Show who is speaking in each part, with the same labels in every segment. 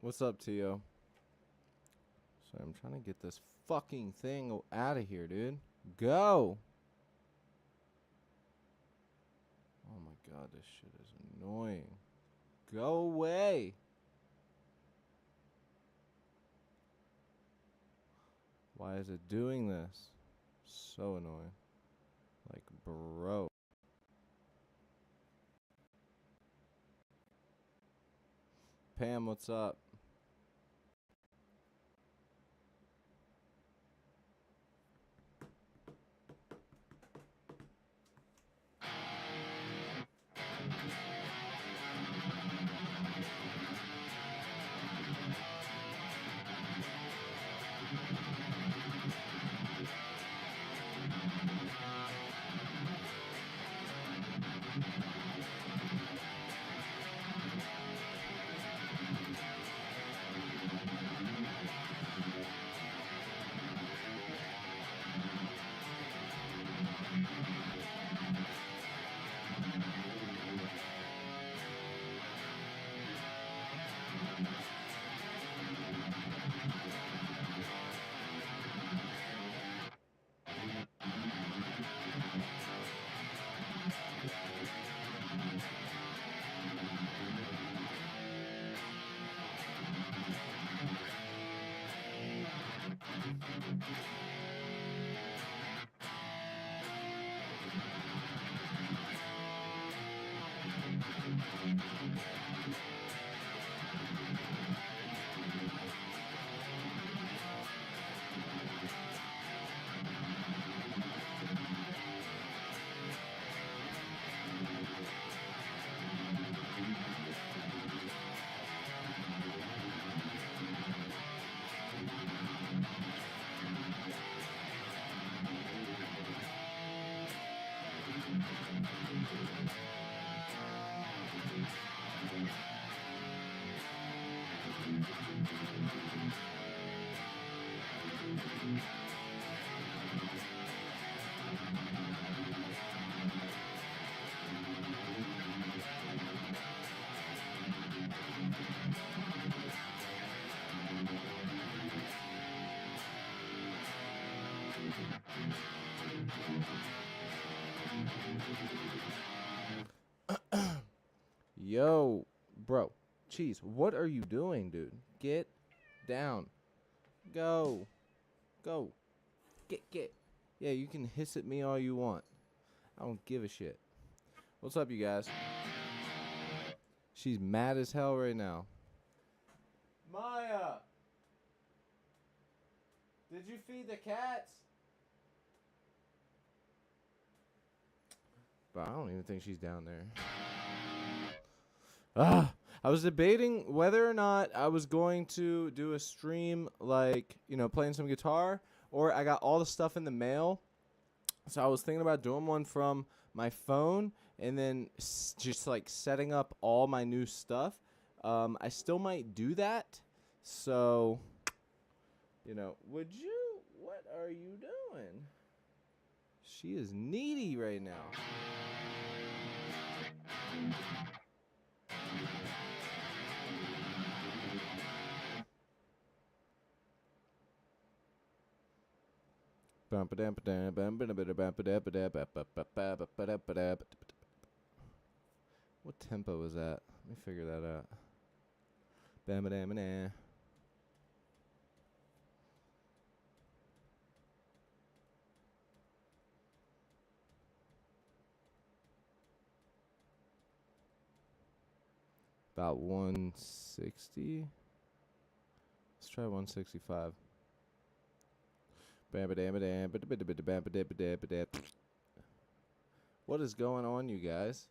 Speaker 1: What's up, Tio? Sorry, I'm trying to get this fucking thing out of here, dude. Go! Oh my god, this shit is annoying. Go away! Why is it doing this? So annoying. Like, bro. Pam, what's up? Yo, bro. Cheese, what are you doing, dude? Get down. Go. Go. Get. Yeah, you can hiss at me all you want. I don't give a shit. What's up, you guys? She's mad as hell right now. Maya! Did you feed the cats? But I don't even think she's down there. I was debating whether or not I was going to do a stream like, playing some guitar, or I got all the stuff in the mail. So I was thinking about doing one from my phone and then just like setting up all my new stuff. I still might do that. So, what are you doing? She is needy right now. What tempo is that? Let me figure that out. About 160. Let's try 165. What is going on, you guys?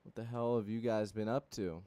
Speaker 1: What the hell have you guys been up to?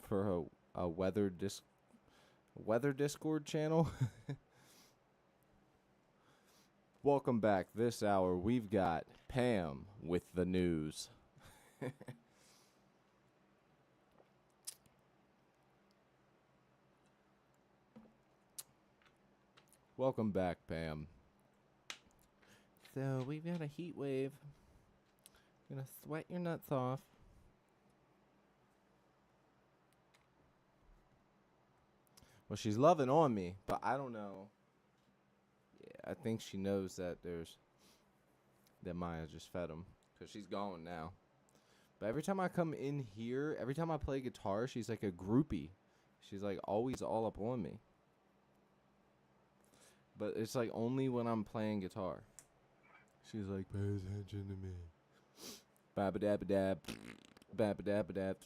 Speaker 1: for a weather Discord channel. Welcome back. This hour we've got Pam with the news. Welcome back, Pam. So we've got a heat wave. Gonna sweat your nuts off. Well, she's loving on me, but I don't know. Yeah, I think she knows that Maya just fed him, because she's gone now. But every time I come in here, every time I play guitar, she's like a groupie. She's like always all up on me. But it's like only when I'm playing guitar. She's like, pay attention to me. Ba-ba-dab-ba-dab. Ba-ba-dab-ba-dab.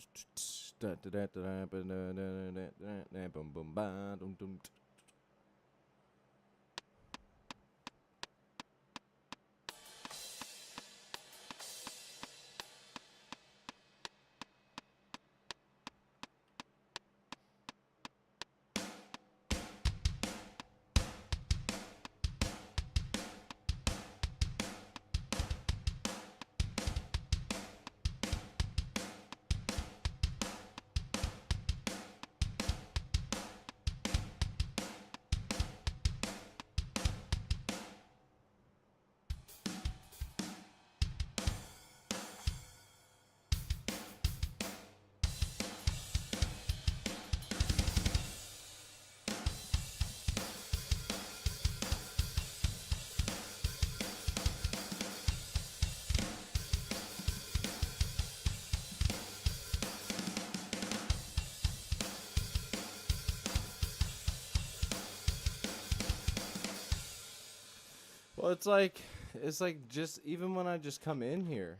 Speaker 1: Well, it's like just even when I just come in here.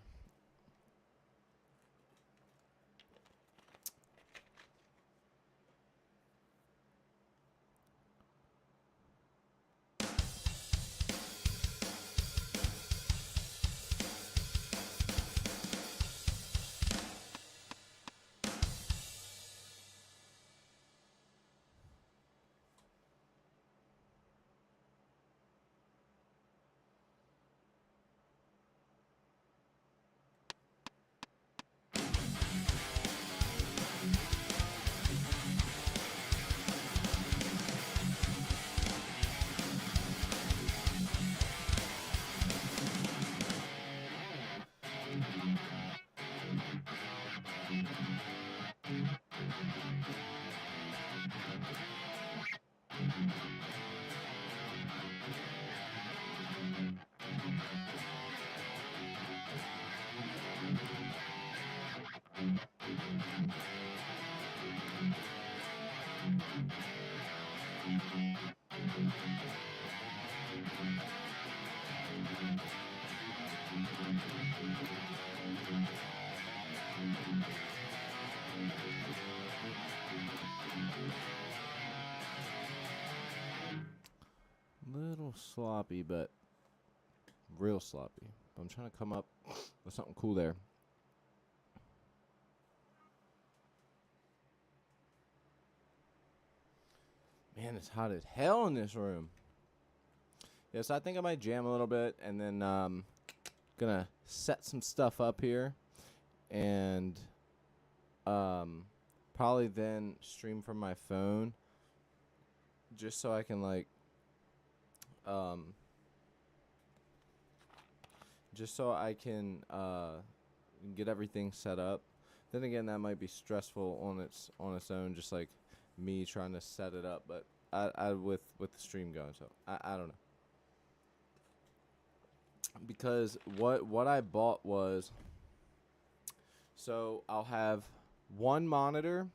Speaker 1: Little sloppy, but real sloppy. I'm trying to come up with something cool there. Man, it's hot as hell in this room. Yeah, so I think I might jam a little bit, and then gonna set some stuff up here, and probably then stream from my phone, just so I can like just so I can get everything set up. Then again, that might be stressful on its own, just like me trying to set it up. But I with the stream going, so I don't know. Because what I bought was, so I'll have one monitor,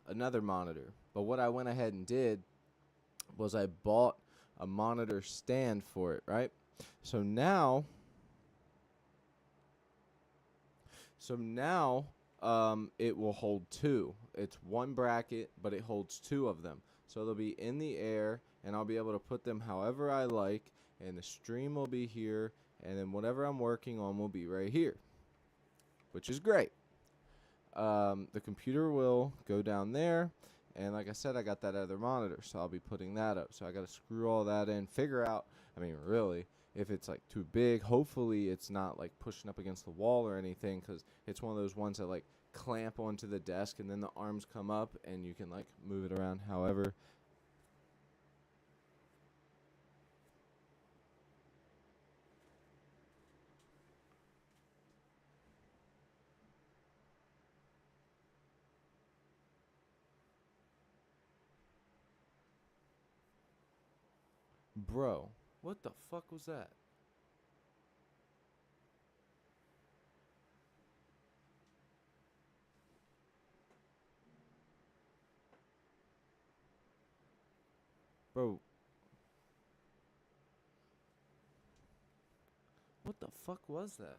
Speaker 1: another monitor. But what I went ahead and did was I bought a monitor stand for it, right? So now it will hold two. It's one bracket, but it holds two of them. So they'll be in the air, and I'll be able to put them however I like, and the stream will be here, and then whatever I'm working on will be right here, which is great. the computer will go down there. And like I said, I got that other monitor, so I'll be putting that up. So I got to screw all that in, figure out, I mean, really, if it's like too big. Hopefully it's not like pushing up against the wall or anything, because it's one of those ones that like clamp onto the desk and then the arms come up and you can like move it around however. Bro, what the fuck was that? Bro, what the fuck was that?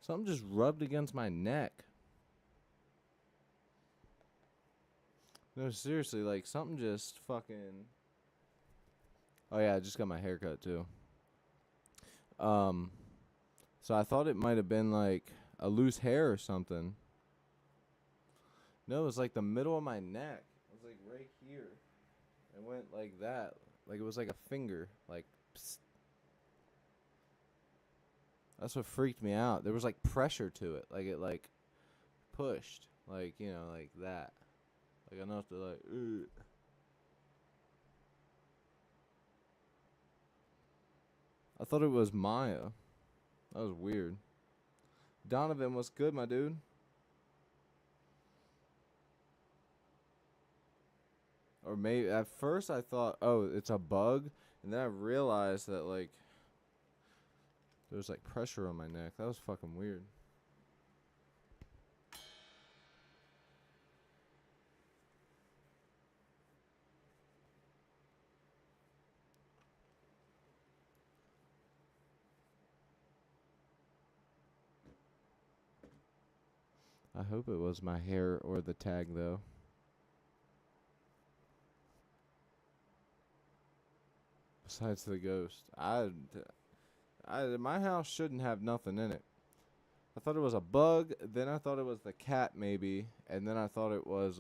Speaker 1: Something just rubbed against my neck. No, seriously, like something just fucking. Oh yeah, I just got my hair cut too. Um, so I thought it might have been like a loose hair or something. No, it was like the middle of my neck. It was like right here. It went like that. Like it was like a finger. Like, psst. That's what freaked me out. There was like pressure to it. Like it like pushed. Like, you know, like that. Like enough to like, ugh. I thought it was Maya. That was weird. Donovan, what's good, my dude? Or maybe at first I thought, oh, it's a bug, and then I realized that like there was like pressure on my neck. That was fucking weird. I hope it was my hair or the tag though. Besides the ghost, my house shouldn't have nothing in it. I thought it was a bug, then I thought it was the cat maybe, and then I thought it was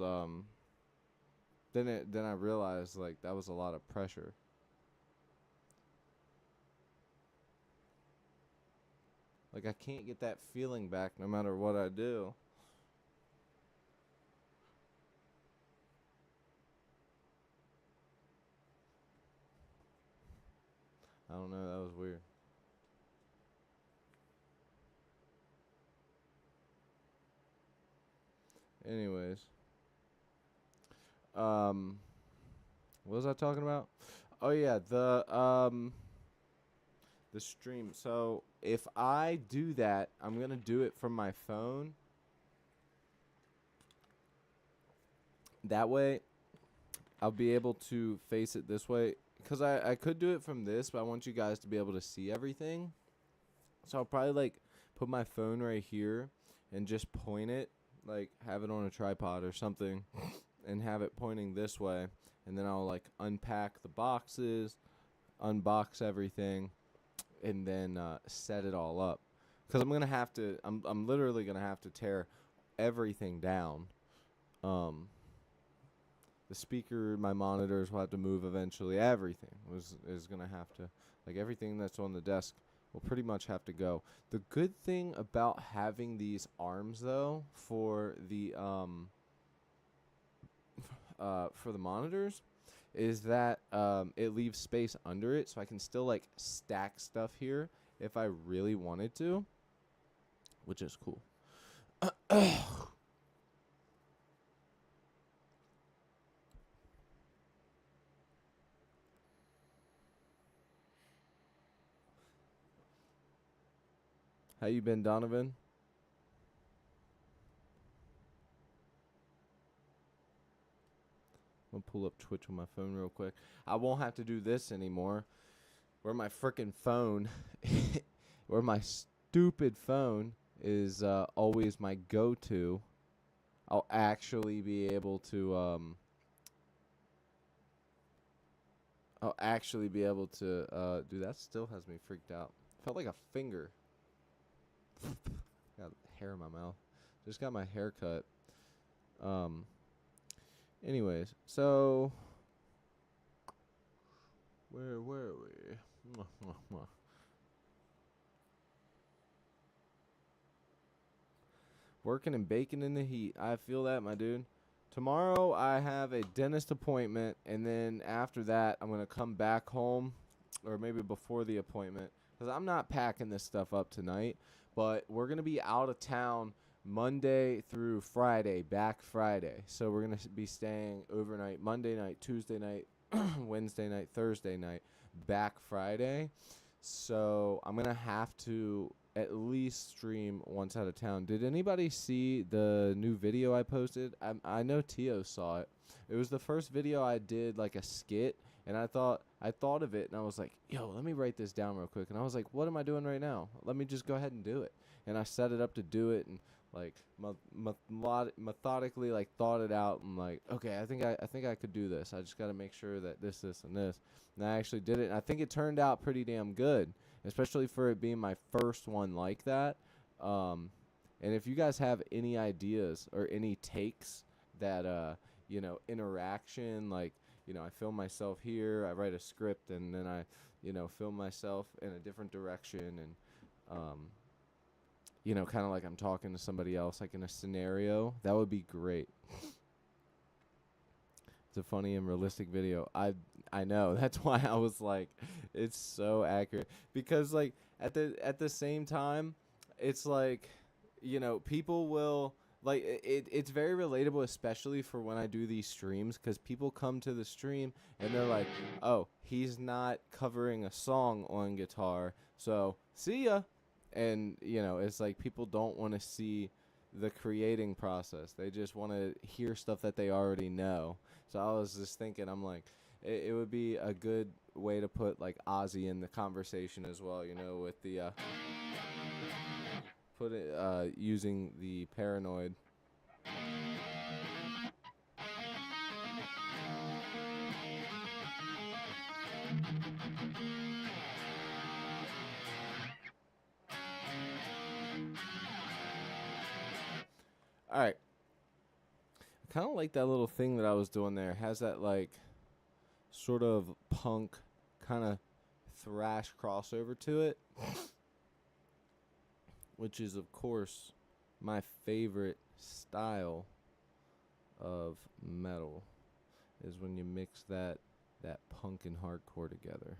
Speaker 1: then I realized like that was a lot of pressure. Like I can't get that feeling back no matter what I do. I don't know, that was weird. Anyways, um what was I talking about? Oh yeah, the stream. So if I do that, I'm gonna do it from my phone. That way, I'll be able to face it this way. Because I could do it from this, but I want you guys to be able to see everything. So I'll probably, like, put my phone right here and just point it. Like, have it on a tripod or something. And have it pointing this way. And then I'll, like, unpack the boxes, unbox everything, and then set it all up. Because I'm going to have to, I'm literally going to have to tear everything down. The speaker, my monitors will have to move eventually. Everything is going to have to, like everything that's on the desk will pretty much have to go. The good thing about having these arms though for the monitors is that it leaves space under it, so I can still like stack stuff here if I really wanted to, which is cool. How you been, Donovan? I'm gonna pull up Twitch on my phone real quick. I won't have to do this anymore. Where my frickin' phone, where my stupid phone is always my go-to. I'll actually be able to dude, that still has me freaked out. Felt like a finger. Got hair in my mouth. Just got my hair cut. Anyways, so where were we? Working and baking in the heat. I feel that, my dude. Tomorrow I have a dentist appointment, and then after that I'm going to come back home, or maybe before the appointment, because I'm not packing this stuff up tonight, but we're going to be out of town Monday through Friday, back Friday. So we're going to be staying overnight Monday night, Tuesday night, Wednesday night, Thursday night, back Friday. So I'm going to have to at least stream once out of town. Did anybody see the new video I posted? I know Tio saw it. It was the first video I did, like a skit, and I thought of it, and I was like, yo, let me write this down real quick. And I was like, what am I doing right now? Let me just go ahead and do it. And I set it up to do it, and like methodically like thought it out, and like, okay, I think I could do this. I just got to make sure that this and this. And I actually did it, and I think it turned out pretty damn good, especially for it being my first one like that. And if you guys have any ideas or any takes that interaction, like, I film myself here, I write a script, and then I film myself in a different direction, and kind of like I'm talking to somebody else, like in a scenario, that would be great. It's a funny and realistic video. I know. That's why I was like, it's so accurate. Because like at the same time, it's like, people will like it's very relatable, especially for when I do these streams, because people come to the stream and they're like, oh, he's not covering a song on guitar, so see ya. And it's like people don't want to see the creating process. They just want to hear stuff that they already know. So I was just thinking, I'm like, it would be a good way to put like Ozzy in the conversation as well, with the using the Paranoid. All right. I kind of like that little thing that I was doing there. It has that like sort of punk kind of thrash crossover to it, which is of course my favorite style of metal, is when you mix that punk and hardcore together.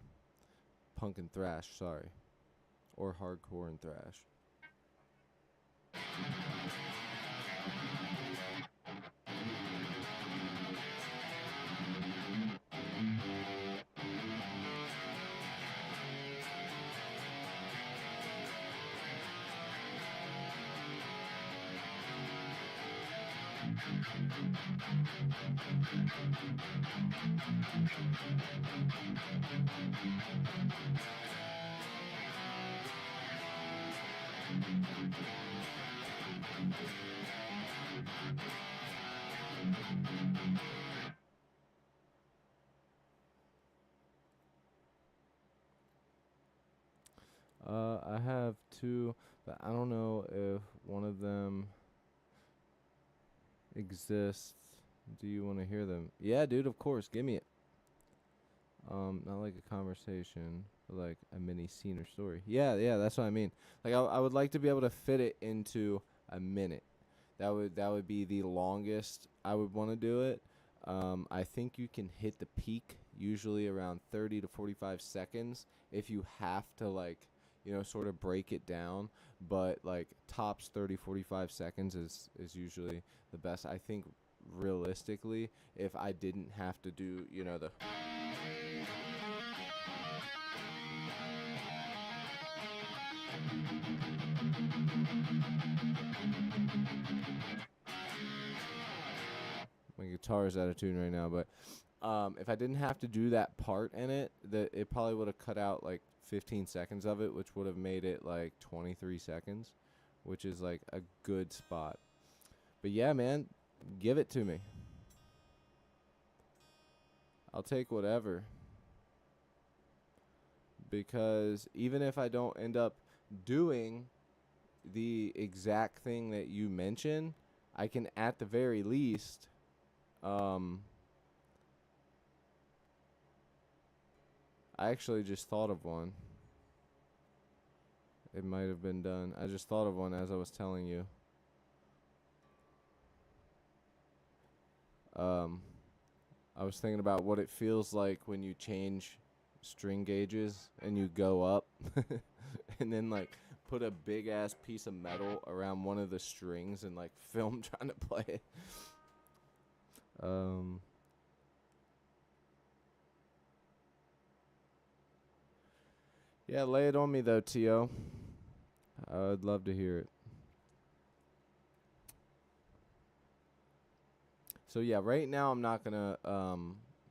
Speaker 1: Punk and thrash, sorry. Or hardcore and thrash. I have two, but I don't know if one of them exists. Do you want to hear them? Yeah, dude, of course. Give me it. Not like a conversation, but like a mini scene or story. Yeah, that's what I mean. Like I would like to be able to fit it into a minute. That would be the longest I would want to do it. I think you can hit the peak usually around 30 to 45 seconds if you have to like, sort of break it down, but like tops 30, 45 seconds is usually the best. I think realistically, if I didn't have to do, the my guitar is out of tune right now, but if I didn't have to do that part in it, it probably would have cut out like 15 seconds of it, which would have made it like 23 seconds, which is like a good spot. But yeah, man, Give it to me. I'll take whatever. Because even if I don't end up doing the exact thing that you mentioned, I can at the very least I actually just thought of one. It might have been done. I just thought of one as I was telling you. I was thinking about what it feels like when you change string gauges and you go up and then like put a big ass piece of metal around one of the strings and like film trying to play it. Yeah, lay it on me though, T.O. I'd love to hear it. So yeah, right now I'm not gonna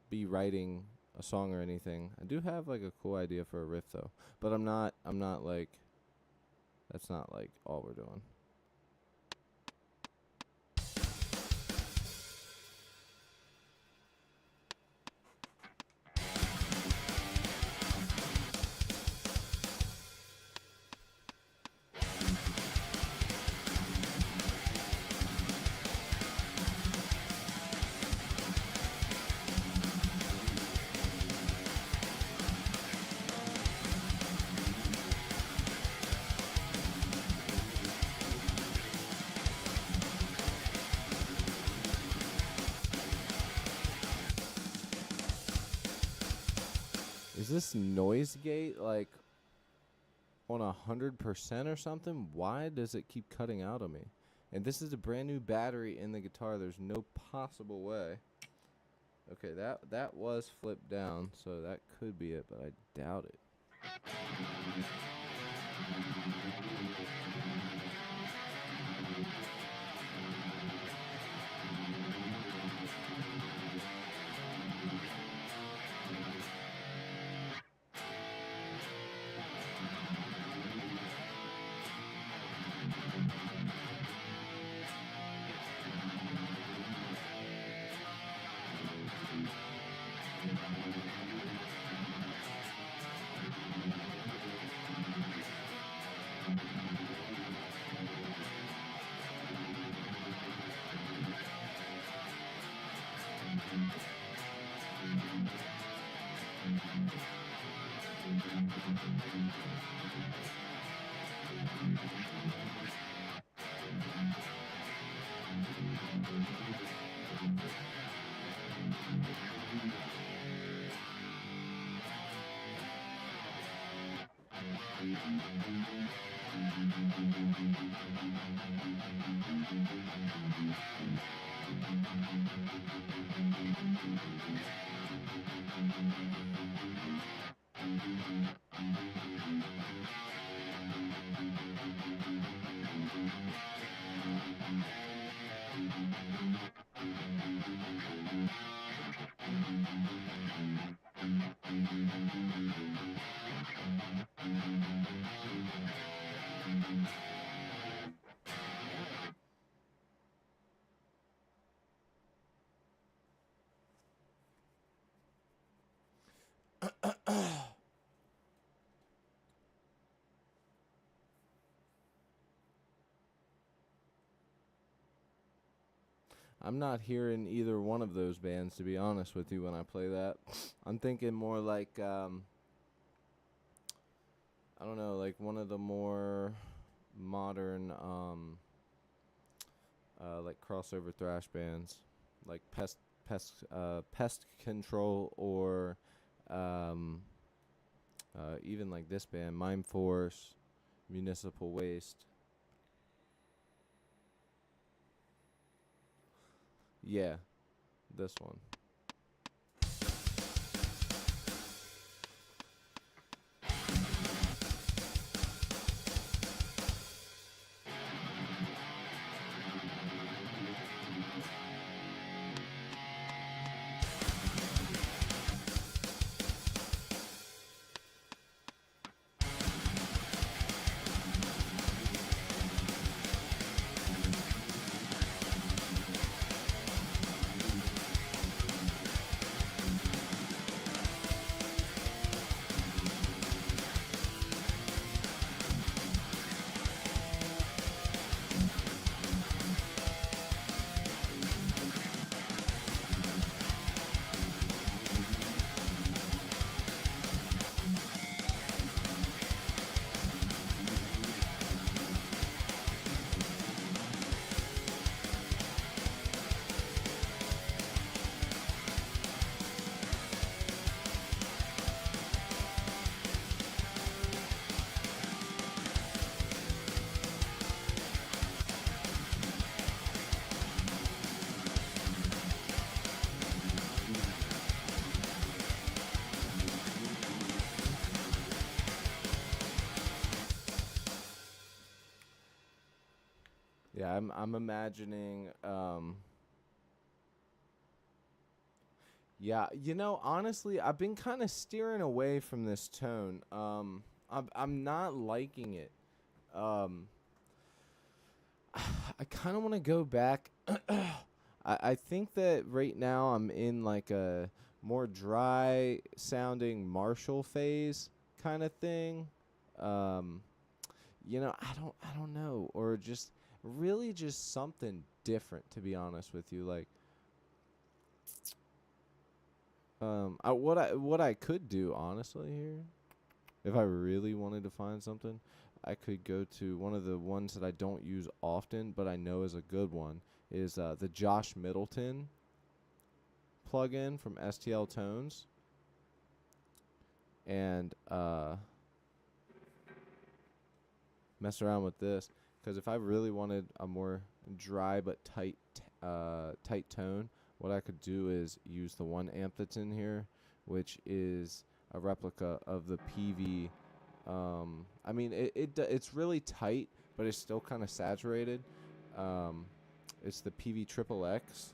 Speaker 1: be writing a song or anything. I do have like a cool idea for a riff though, but I'm not like, that's not like all we're doing. Is this noise gate like on 100% or something? Why does it keep cutting out on me? And this is a brand new battery in the guitar. There's no possible way. Okay, that was flipped down, so that could be it, but I doubt it. I'm not hearing either one of those bands, to be honest with you, when I play that. I'm thinking more like, I don't know, like one of the more modern, like crossover thrash bands, like Pest Control, or even like this band, Mime Force, Municipal Waste. Yeah, this one. Yeah, I'm imagining. Yeah, honestly, I've been kind of steering away from this tone. I'm not liking it. Um, I kind of want to go back. I think that right now I'm in like a more dry sounding Marshall phase kind of thing. Um, I don't know, or just really just something different, to be honest with you. Like, what I could do honestly here, if I really wanted to find something, I could go to one of the ones that I don't use often, but I know is a good one. Is the Josh Middleton plugin from STL Tones, and mess around with this, because if I really wanted a more dry but tight tone, what I could do is use the one amp that's in here, which is a replica of the PV. I mean, it's really tight, but it's still kind of saturated. Um, it's the PV Triple X.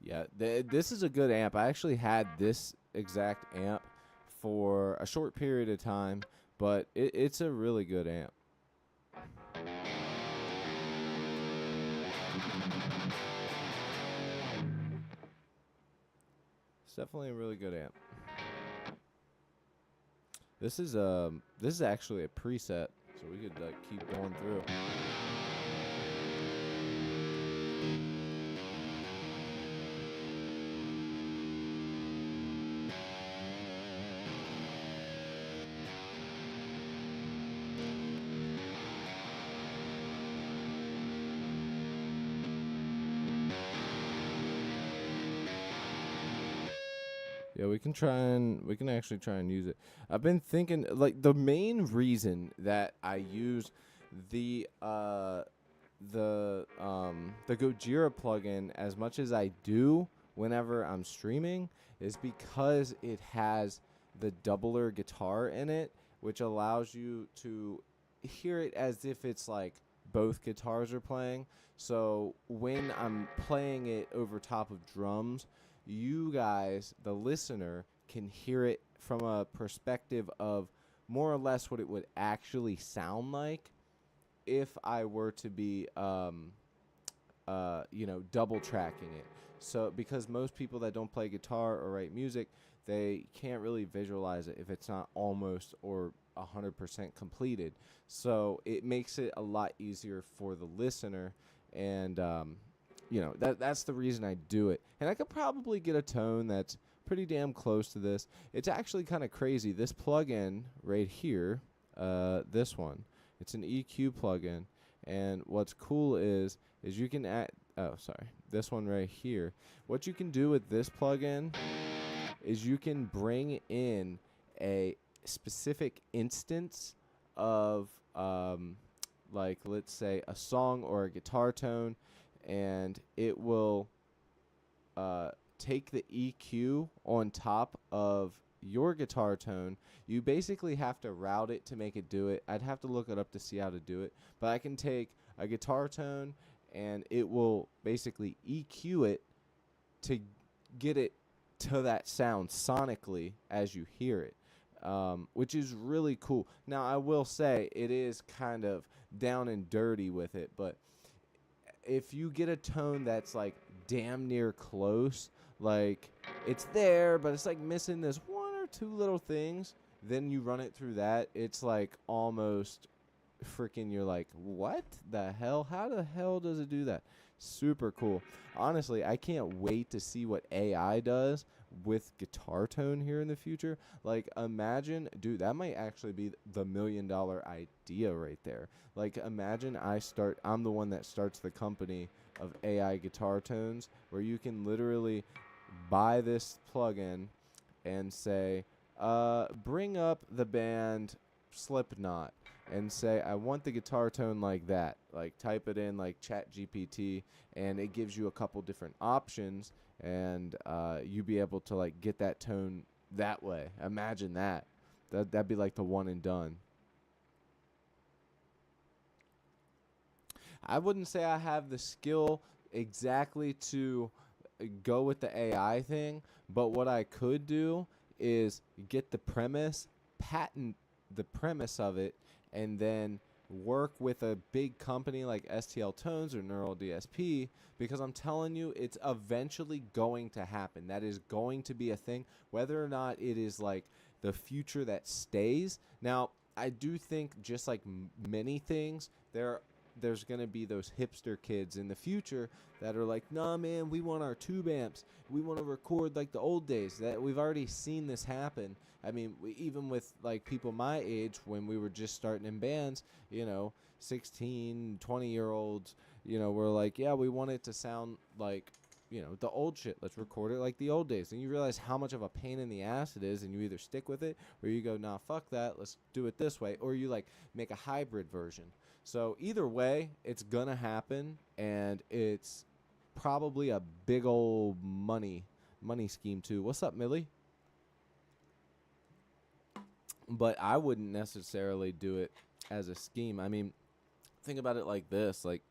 Speaker 1: Yeah, this is a good amp. I actually had this exact amp for a short period of time, but it's a really good amp. It's definitely a really good amp. This is actually a preset, so we could like keep going through. Yeah, we can actually try and use it. I've been thinking like the main reason that I use the the Gojira plugin as much as I do whenever I'm streaming is because it has the doubler guitar in it, which allows you to hear it as if it's like both guitars are playing. So when I'm playing it over top of drums, you guys, the listener, can hear it from a perspective of more or less what it would actually sound like if I were to be, double tracking it. So, because most people that don't play guitar or write music, they can't really visualize it if it's not almost or 100% completed. So, it makes it a lot easier for the listener, and that's the reason I do it. And I could probably get a tone that's pretty damn close to this. It's actually kind of crazy. This plugin right here, this one, it's an EQ plugin, and what's cool is you can add. Oh, sorry, this one right here. What you can do with this plugin is you can bring in a specific instance of like let's say a song or a guitar tone, and it will take the EQ on top of your guitar tone. You basically have to route it to make it do it. I'd have to look it up to see how to do it. But I can take a guitar tone and it will basically EQ it to get it to that sound sonically as you hear it, which is really cool. Now, I will say it is kind of down and dirty with it, but if you get a tone that's like damn near close, like it's there, but it's like missing this one or two little things, then you run it through that, it's like almost freaking, you're like, what the hell? How the hell does it do that? Super cool. Honestly, I can't wait to see what AI does with guitar tone here in the future. Like, imagine, dude, that might actually be the $1 million idea right there. Like, imagine I'm the one that starts the company of AI guitar tones, where you can literally buy this plugin and say, bring up the band Slipknot, and say, I want the guitar tone like that. Like, type it in like ChatGPT, and it gives you a couple different options, and you be able to like get that tone that way. Imagine that. That'd be like the one and done. I wouldn't say I have the skill exactly to go with the AI thing, but what I could do is get the premise, patent the premise of it, and then work with a big company like STL Tones or Neural DSP, because I'm telling you, it's eventually going to happen. That is going to be a thing, whether or not it is like the future that stays. Now, I do think, just like many things, there's going to be those hipster kids in the future that are like, nah, man, we want our tube amps. We want to record like the old days. That we've already seen this happen. I mean, even with like people my age, when we were just starting in bands, 16, 20-year-olds, we're like, yeah, we want it to sound like, the old shit. Let's record it like the old days. And you realize how much of a pain in the ass it is, and you either stick with it or you go, nah, fuck that. Let's do it this way. Or you like make a hybrid version. So either way, it's going to happen, and it's probably a big old money scheme too. What's up, Millie? But I wouldn't necessarily do it as a scheme. I mean, think about it like this. Like,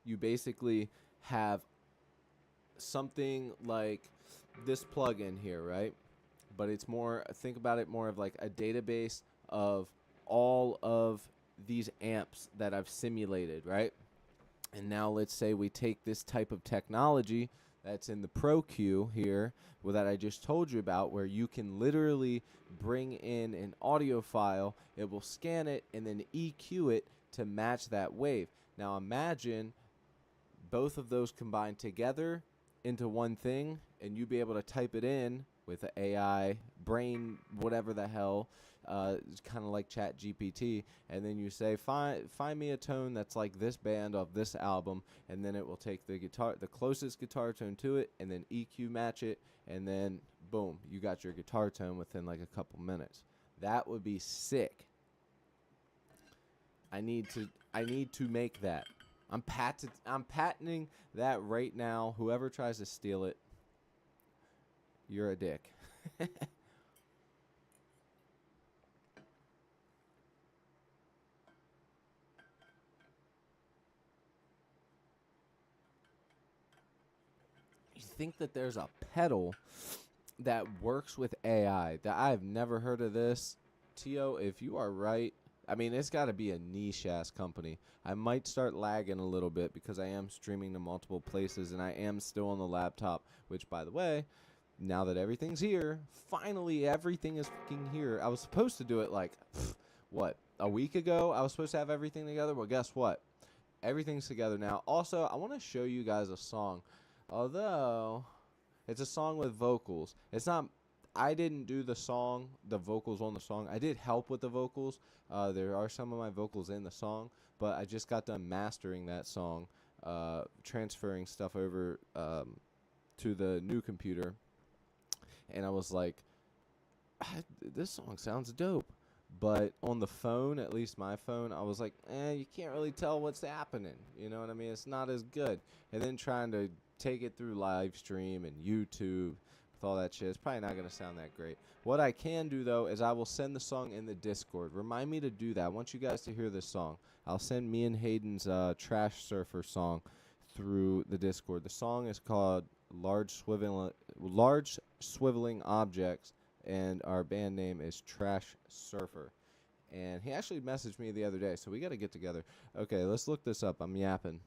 Speaker 1: you basically have something like this plugin here, right? But it's more, think about it more of like a database of all of these amps that I've simulated, right? And now let's say we take this type of technology that's in the Pro Q here, that I just told you about, where you can literally bring in an audio file, it will scan it, and then EQ it to match that wave. Now imagine both of those combined together into one thing, and you be able to type it in with an AI brain, whatever the hell, it's kind of like Chat GPT, and then you say, find me a tone that's like this band of this album, and then it will take the closest guitar tone to it, and then EQ match it, and then boom, you got your guitar tone within like a couple minutes. That would be sick. I need to make that. I'm patenting that right now. Whoever tries to steal it, you're a dick. You think that there's a pedal that works with AI? That I've never heard of this. Tio, if you are right, I mean, it's got to be a niche-ass company. I might start lagging a little bit because I am streaming to multiple places, and I am still on the laptop, which, by the way, now that everything's here, finally everything is fucking here. I was supposed to do it like, a week ago? I was supposed to have everything together. Well, guess what? Everything's together now. Also, I want to show you guys a song. Although, it's a song with vocals. It's not... I didn't do the vocals on the song. I did help with the vocals. There are some of my vocals in the song, but I just got done mastering that song, transferring stuff over to the new computer, and I was like, this song sounds dope. But on the phone, at least my phone, I was like, you can't really tell what's happening. You know what I mean? It's not as good. And then trying to take it through live stream and YouTube, with all that shit. It's probably not going to sound that great. What I can do, though, is I will send the song in the Discord. Remind me to do that. I want you guys to hear this song. I'll send me and Hayden's Trash Surfer song through the Discord. The song is called Large Swiveling Objects, and our band name is Trash Surfer. And he actually messaged me the other day, so we got to get together. Okay, let's look this up. I'm yapping.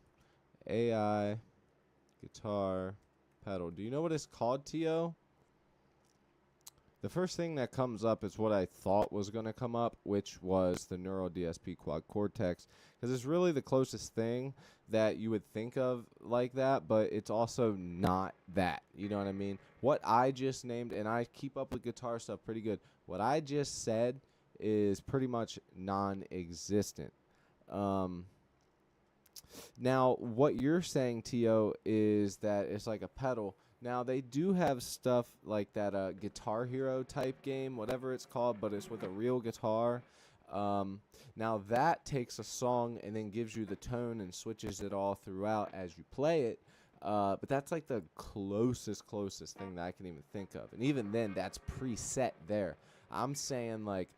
Speaker 1: AI guitar pedal. Do you know what it's called, T.O.? The first thing that comes up is what I thought was going to come up, which was the Neural DSP Quad Cortex, because it's really the closest thing that you would think of like that, but it's also not that. You know what I mean? What I just named, and I keep up with guitar stuff pretty good, what I just said is pretty much non-existent. Now, what you're saying, T.O., is that it's like a pedal. Now, they do have stuff like that Guitar Hero type game, whatever it's called, but it's with a real guitar. Now, that takes a song and then gives you the tone and switches it all throughout as you play it. But that's like the closest thing that I can even think of. And even then, that's preset there. I'm saying, like,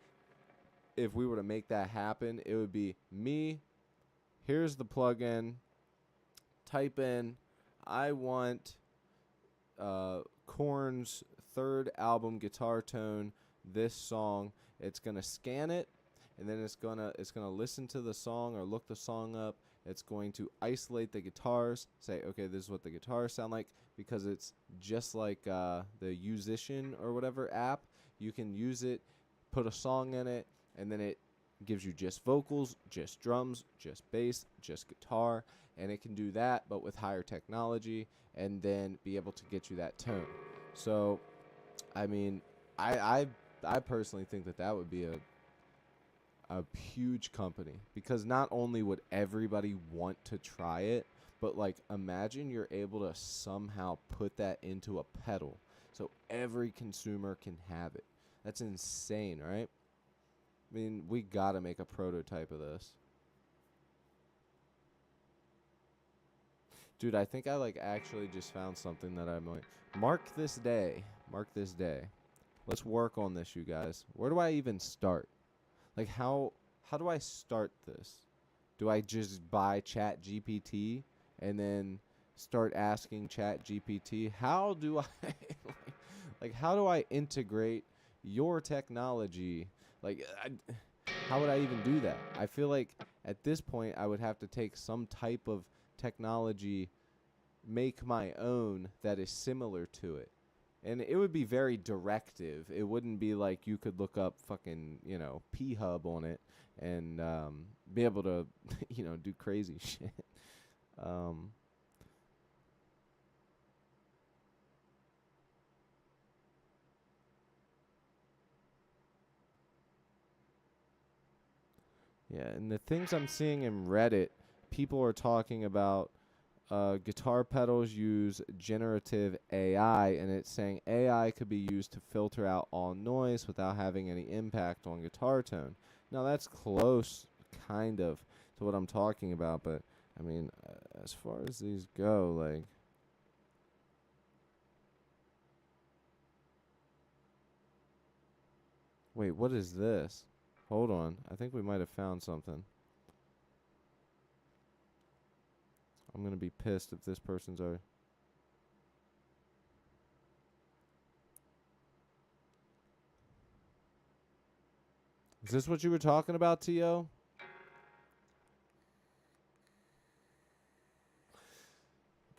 Speaker 1: if we were to make that happen, it would be me. Here's the plugin. Type in, I want Korn's third album guitar tone, this song. It's gonna scan it, and then it's gonna listen to the song or look the song up. It's going to isolate the guitars, say, okay, this is what the guitars sound like, because it's just like the Musician or whatever app. You can use it, put a song in it, and then it gives you just vocals, just drums, just bass, just guitar, and it can do that but with higher technology and then be able to get you that tone. So I mean, I personally think that would be a huge company, because not only would everybody want to try it, but like imagine you're able to somehow put that into a pedal so every consumer can have it. That's insane, right? I mean, we gotta make a prototype of this. Dude, I think I like actually just found something that I might mark this day. Mark this day. Let's work on this, you guys. Where do I even start? Like how do I start this? Do I just buy Chat GPT and then start asking Chat GPT, how do I like how do I integrate your technology? Like, how would I even do that? I feel like at this point I would have to take some type of technology, make my own that is similar to it. And it would be very directive. It wouldn't be like you could look up fucking, P-Hub on it and be able to, do crazy shit. Yeah, and the things I'm seeing in Reddit, people are talking about guitar pedals use generative AI, and it's saying AI could be used to filter out all noise without having any impact on guitar tone. Now, that's close, kind of, to what I'm talking about, but, I mean, as far as these go, like... Wait, what is this? Hold on. I think we might have found something. I'm going to be pissed if this person's our... Is this what you were talking about, T.O.?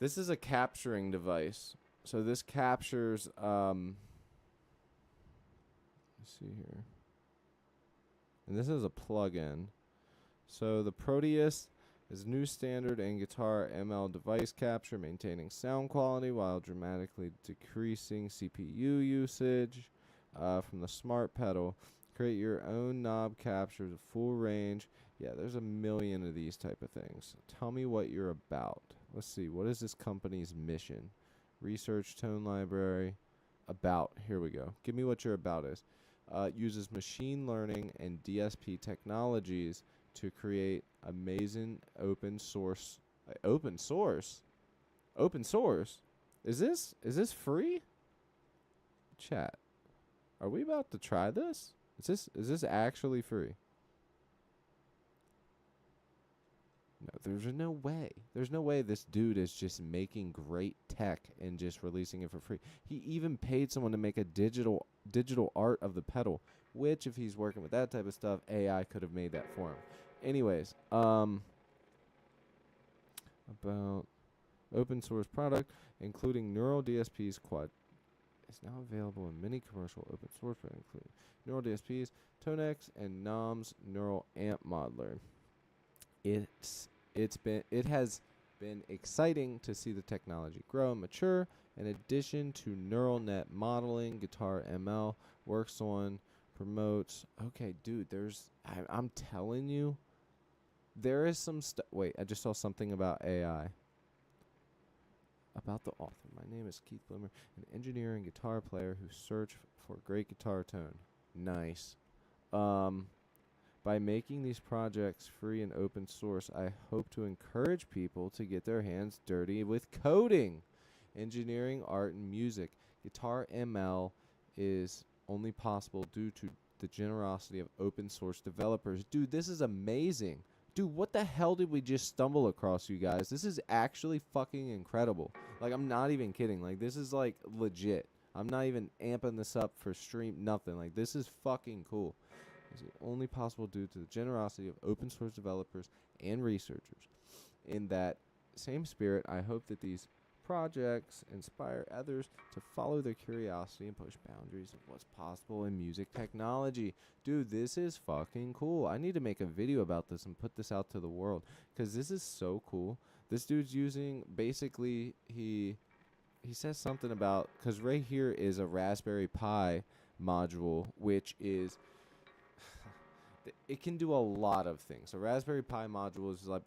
Speaker 1: This is a capturing device. So this captures... let's see here. And this is a plug-in. So the Proteus is new standard in guitar ML device capture, maintaining sound quality while dramatically decreasing CPU usage. From the smart pedal, create your own knob capture to full range. Yeah, there's a million of these type of things. Tell me what you're about. Let's see. What is this company's mission? Research tone library. About. Here we go. Give me what your about is. Uses machine learning and DSP technologies to create amazing open source. Open source? Open source? Is this free? Chat. Are we about to try this? Is this actually free? No, there's no way. There's no way this dude is just making great tech and just releasing it for free. He even paid someone to make a digital art of the pedal, which if he's working with that type of stuff, AI could have made that for him. Anyways, about open source product, including Neural DSP's quad is now available in many commercial open source products, including Neural DSPs, Tonex, and NOM's Neural Amp Modeler. It has been exciting to see the technology grow and mature. In addition to neural net modeling, Guitar ML works on, promotes. Okay, dude, I'm telling you, there is some stuff. Wait, I just saw something about AI. About the author. My name is Keith Bloomer, an engineer and guitar player who search for great guitar tone. Nice. By making these projects free and open source, I hope to encourage people to get their hands dirty with coding, engineering, art, and music. Guitar ML is only possible due to the generosity of open source developers. Dude, this is amazing. Dude, what the hell did we just stumble across, you guys? This is actually fucking incredible. Like, I'm not even kidding. Like, this is, like, legit. I'm not even amping this up for stream, nothing. Like, this is fucking cool. It's only possible due to the generosity of open source developers and researchers. In that same spirit, I hope that these projects inspire others to follow their curiosity and push boundaries of what's possible in music technology. Dude, this is fucking cool. I need to make a video about this and put this out to the world because this is so cool. This dude's using, basically, he says something about, because right here is a Raspberry Pi module, which is, it can do a lot of things. A Raspberry Pi module is like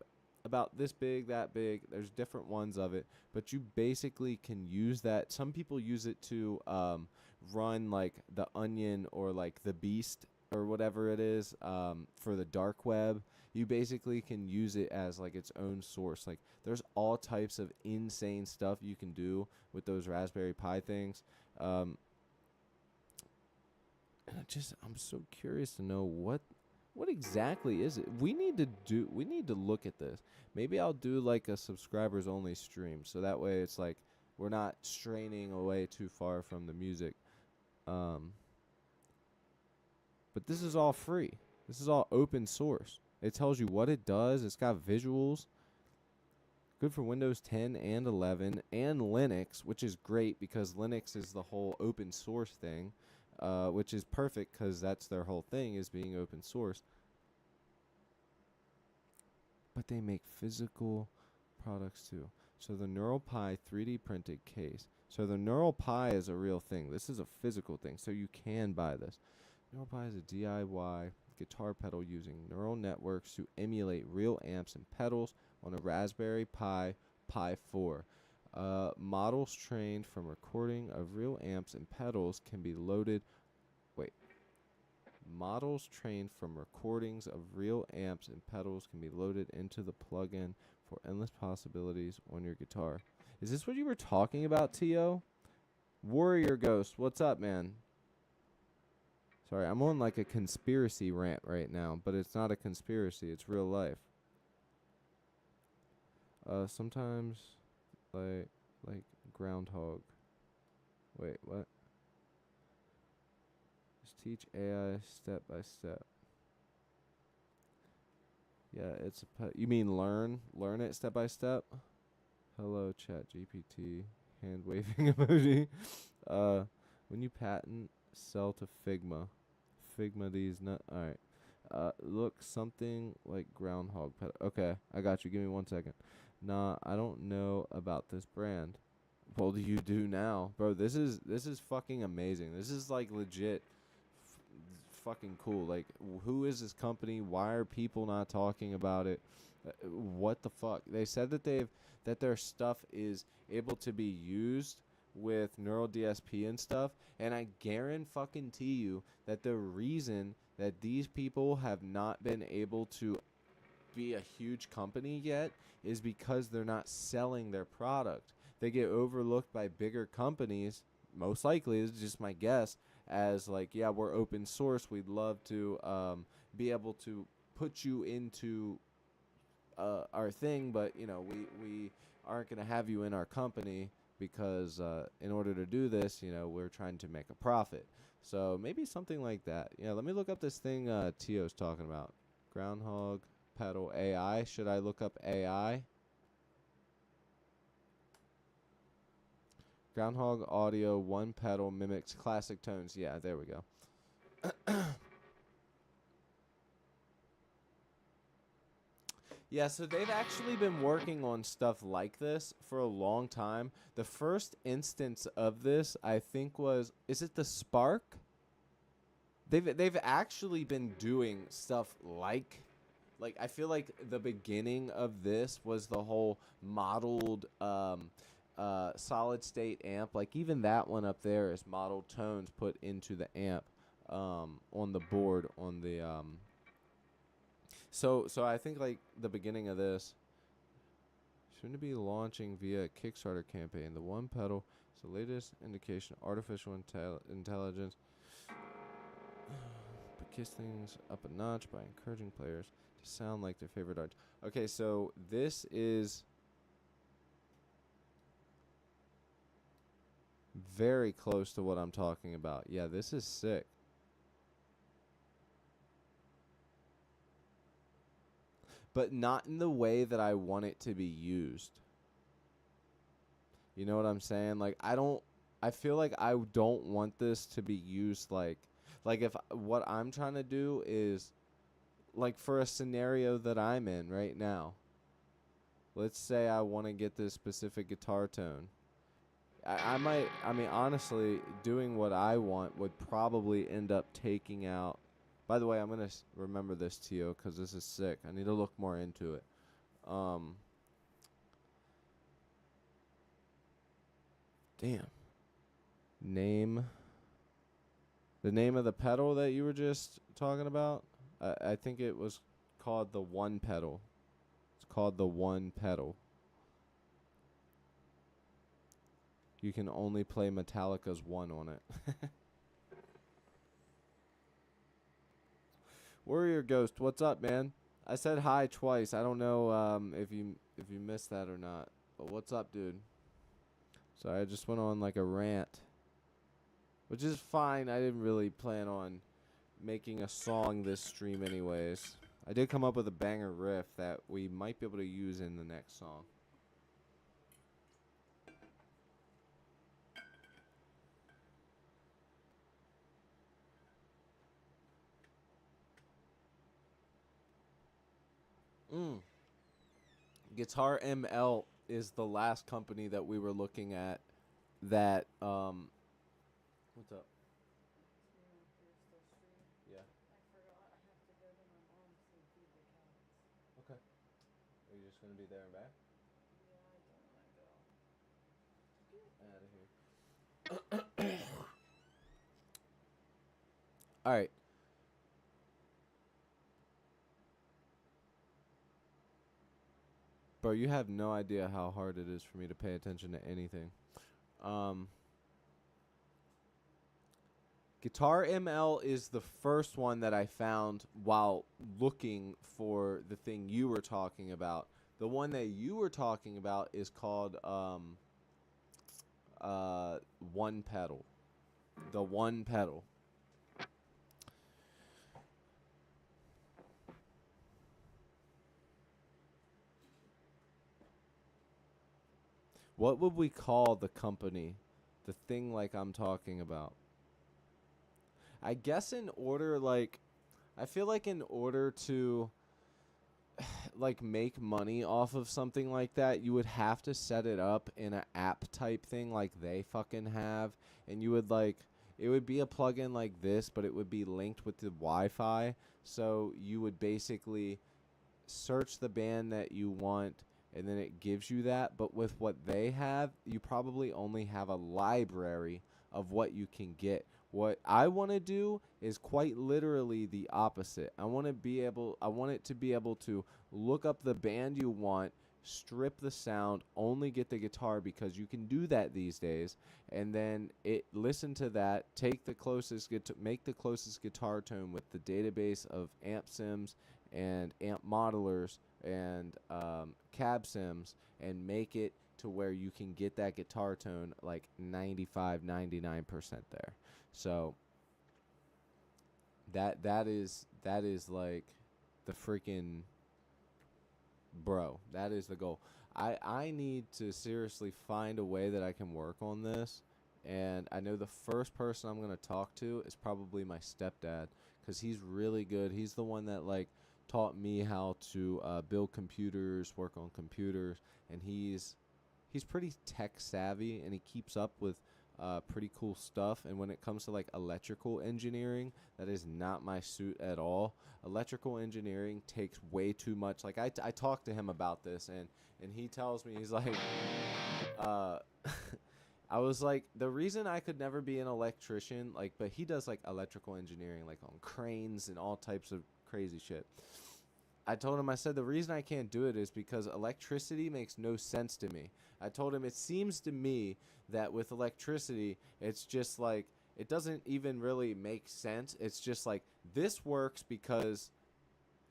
Speaker 1: about this big, that big. There's different ones of it, but you basically can use that. Some people use it to run like the Onion or like the Beast or whatever it is for the dark web. You basically can use it as like its own source. Like there's all types of insane stuff you can do with those Raspberry Pi things. I'm so curious to know what exactly is it. We need to look at this. Maybe I'll do like a subscribers only stream, so that way it's like we're not straining away too far from the music. But this is all free. This is all open source. It tells you what it does. It's got visuals. Good for Windows 10 and 11 and Linux, which is great because Linux is the whole open source thing. Which is perfect because that's their whole thing, is being open source. But they make physical products too. So the Neural Pi 3D printed case. So the Neural Pi is a real thing. This is a physical thing, so you can buy this. Neural Pi is a DIY guitar pedal using neural networks to emulate real amps and pedals on a Raspberry Pi 4. Models trained from recording of real amps and pedals can be loaded. Models trained from recordings of real amps and pedals can be loaded into the plugin for endless possibilities on your guitar. Is this what you were talking about, T.O.? Warrior Ghost, what's up, man? Sorry, I'm on like a conspiracy rant right now, but it's not a conspiracy, it's real life. Sometimes like groundhog. Wait, what? Just teach AI step by step. Yeah, it's you mean learn it step by step? Hello, Chat GPT. Hand waving emoji. When you patent, sell to Figma. Figma these nut. All right. Look something like groundhog pedal. Okay, I got you. Give me 1 second. Nah, I don't know about this brand. Well, do you do now, bro? This is fucking amazing. This is like legit, fucking cool. Like, who is this company? Why are people not talking about it? What the fuck? They said that their stuff is able to be used with Neural DSP and stuff, and I guarantee you that the reason that these people have not been able to be a huge company yet is because they're not selling their product. They get overlooked by bigger companies most likely, this is just my guess, as like, yeah, we're open source. We'd love to be able to put you into our thing, but we aren't going to have you in our company because in order to do this, we're trying to make a profit. So maybe something like that. Yeah, let me look up this thing Tio's talking about. Groundhog pedal AI. Should I look up AI? Groundhog audio, one pedal mimics classic tones. Yeah, there we go. Yeah, so they've actually been working on stuff like this for a long time. The first instance of this, I think, is it the Spark? They've actually been doing stuff like I feel like the beginning of this was the whole modeled solid state amp. Like even that one up there is modeled tones put into the amp on the board on the So I think like the beginning of this soon to be launching via a Kickstarter campaign. The one pedal is the latest indication of artificial intelligence. But kiss things up a notch by encouraging players to sound like their favorite art. Okay, so this is very close to what I'm talking about. Yeah, this is sick. But not in the way that I want it to be used. You know what I'm saying? Like I feel like I don't want this to be used like if what I'm trying to do is like for a scenario that I'm in right now. Let's say I want to get this specific guitar tone. I mean, honestly, doing what I want would probably end up taking out. By the way, I'm going to remember this, Tio, because this is sick. I need to look more into it. Damn. The name of the pedal that you were just talking about? I think it was called the One Pedal. It's called the One Pedal. You can only play Metallica's One on it. Warrior Ghost, what's up, man? I said hi twice. I don't know if you missed that or not. But what's up, dude? Sorry, I just went on like a rant. Which is fine. I didn't really plan on making a song this stream anyways. I did come up with a banger riff that we might be able to use in the next song. Guitar ML is the last company that we were looking at that what's up? Yeah. Okay. Are you just gonna be there and back? Out of here. All right. Bro, you have no idea how hard it is for me to pay attention to anything. Guitar ML is the first one that I found while looking for the thing you were talking about. The one that you were talking about is called One Pedal. The One Pedal. What would we call the company? The thing like I'm talking about. I guess in order I feel like in order to like make money off of something like that, you would have to set it up in an app type thing like they fucking have, and you would it would be a plugin like this, but it would be linked with the Wi-Fi, so you would basically search the band that you want and then it gives you that. But with what they have, you probably only have a library of what you can get. What I want to do is quite literally the opposite. I want it to be able to look up the band you want, strip the sound, only get the guitar, because you can do that these days, and then listen to that, make the closest guitar tone with the database of amp sims and amp modelers and cab sims, and make it to where you can get that guitar tone like 95-99% there. So that is like the freaking bro. That is the goal. I need to seriously find a way that I can work on this, and I know the first person I'm going to talk to is probably my stepdad, because he's really good. He's the one that like taught me how to build computers, work on computers, and he's pretty tech savvy, and he keeps up with pretty cool stuff. And when it comes to like electrical engineering, that is not my suit at all. Electrical engineering takes way too much. Like I talked to him about this, and he tells me, he's like, I was like, the reason I could never be an electrician, like, but he does like electrical engineering, like on cranes and all types of crazy shit. I told him, I said, the reason I can't do it is because electricity makes no sense to me. I told him, it seems to me that with electricity, it's just like, it doesn't even really make sense. It's just like, this works because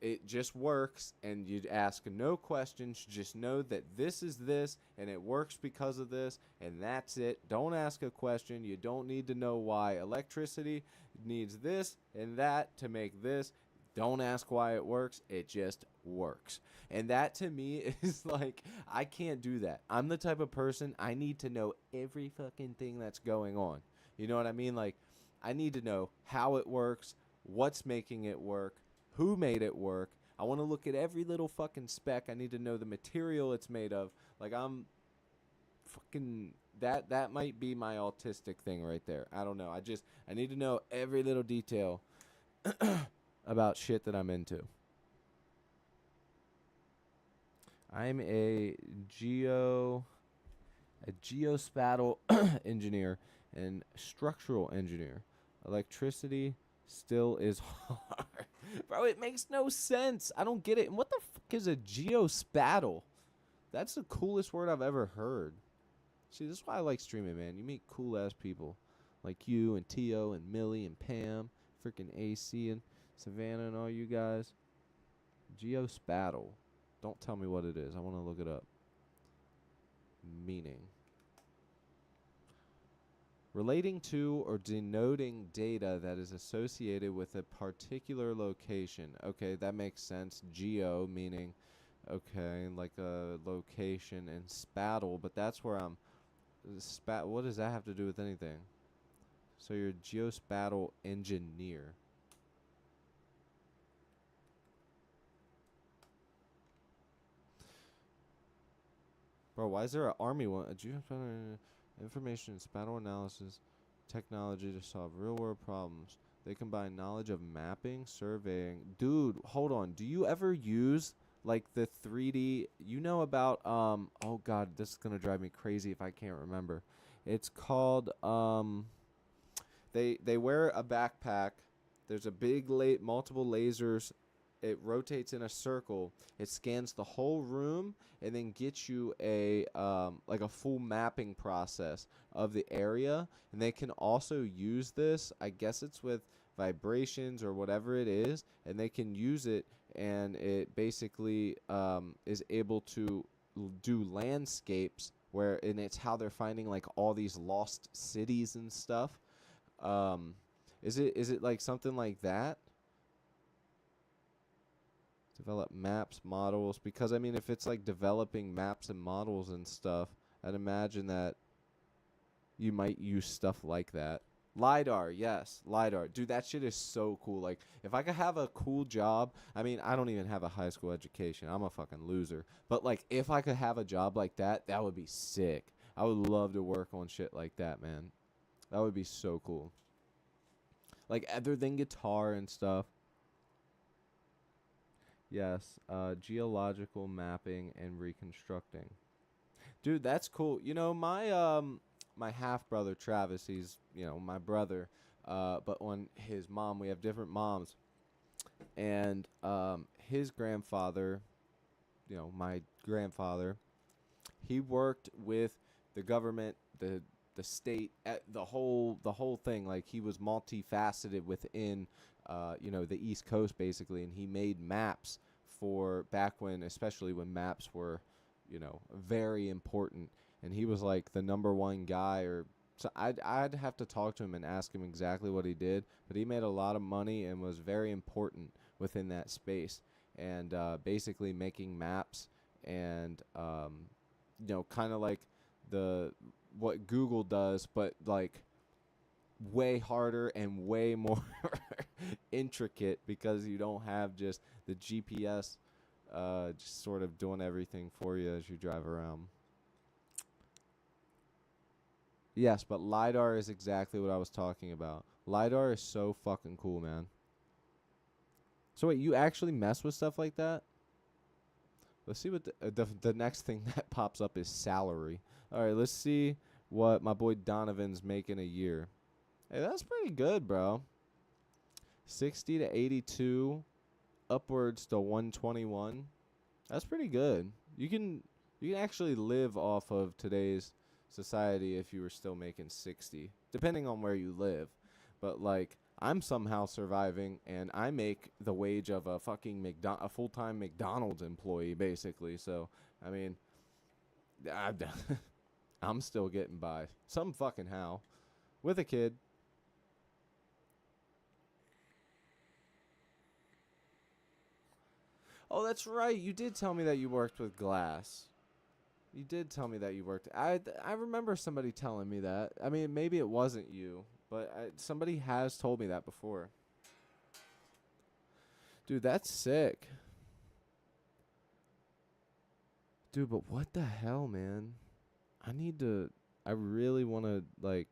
Speaker 1: it just works, and you ask no questions. Just know that this is this, and it works because of this, and that's it. Don't ask a question. You don't need to know why. Electricity needs this and that to make this. Don't ask why it works. It just works. And that to me is like, I can't do that. I'm the type of person, I need to know every fucking thing that's going on. You know what I mean? Like, I need to know how it works, what's making it work, who made it work. I want to look at every little fucking spec. I need to know the material it's made of. Like, I'm fucking, that might be my autistic thing right there. I don't know. I need to know every little detail about shit that I'm into. I'm a geospatial engineer and structural engineer. Electricity still is hard. Bro, it makes no sense. I don't get it. And what the fuck is a geospatial? That's the coolest word I've ever heard. See, this is why I like streaming, man. You meet cool ass people like you and Tio and Millie and Pam, freaking AC and Savannah and all you guys. Geospatial. Don't tell me what it is. I want to look it up. Meaning. Relating to or denoting data that is associated with a particular location. Okay, that makes sense. Geo meaning, okay, like a location, and spatial, but that's where I'm. What does that have to do with anything? So you're a geospatial engineer. Bro, why is there an army one? Information and spatial analysis technology to solve real-world problems. They combine knowledge of mapping, surveying. Dude, hold on. Do you ever use like the 3D? You know about oh god, this is gonna drive me crazy if I can't remember. It's called They wear a backpack. There's a big multiple lasers. It rotates in a circle. It scans the whole room and then gets you a like a full mapping process of the area. And they can also use this. I guess it's with vibrations or whatever it is, and they can use it, and it basically is able to do landscapes and it's how they're finding like all these lost cities and stuff. Is it like something like that? Develop maps, models, because I mean, if it's like developing maps and models and stuff, I'd imagine that you might use stuff like that. LiDAR, yes, LiDAR. Dude, that shit is so cool. Like, if I could have a cool job, I mean, I don't even have a high school education. I'm a fucking loser. But, like, if I could have a job like that, that would be sick. I would love to work on shit like that, man. That would be so cool. Like, other than guitar and stuff. Yes, geological mapping and reconstructing. Dude, that's cool. You know, my half brother Travis, he's, you know, my brother, but on his mom, we have different moms, and his grandfather, my grandfather, he worked with the government, the state, the whole thing. Like, he was multifaceted within, the East Coast basically, and he made maps for back when, especially when maps were, very important. And he was like the number one guy, or so I'd have to talk to him and ask him exactly what he did, but he made a lot of money and was very important within that space, and basically making maps and kind of like the what Google does, but like way harder and way more intricate, because you don't have just the GPS just sort of doing everything for you as you drive around. Yes, but LiDAR is exactly what I was talking about. LiDAR is so fucking cool, man. So wait, you actually mess with stuff like that? Let's see what the next thing that pops up is salary. All right, let's see what my boy Donovan's making a year. Hey, that's pretty good, bro. 60 to 82, upwards to 121. That's pretty good. You can actually live off of today's society if you were still making 60, depending on where you live. But like, I'm somehow surviving, and I make the wage of a fucking a full-time McDonald's employee, basically. So, I mean, I'm still getting by some fucking how with a kid. Oh, that's right. You did tell me that you worked with glass. You did tell me that you worked. I remember somebody telling me that. I mean, maybe it wasn't you, but somebody has told me that before. Dude, that's sick. Dude, but what the hell, man? I really want to, like,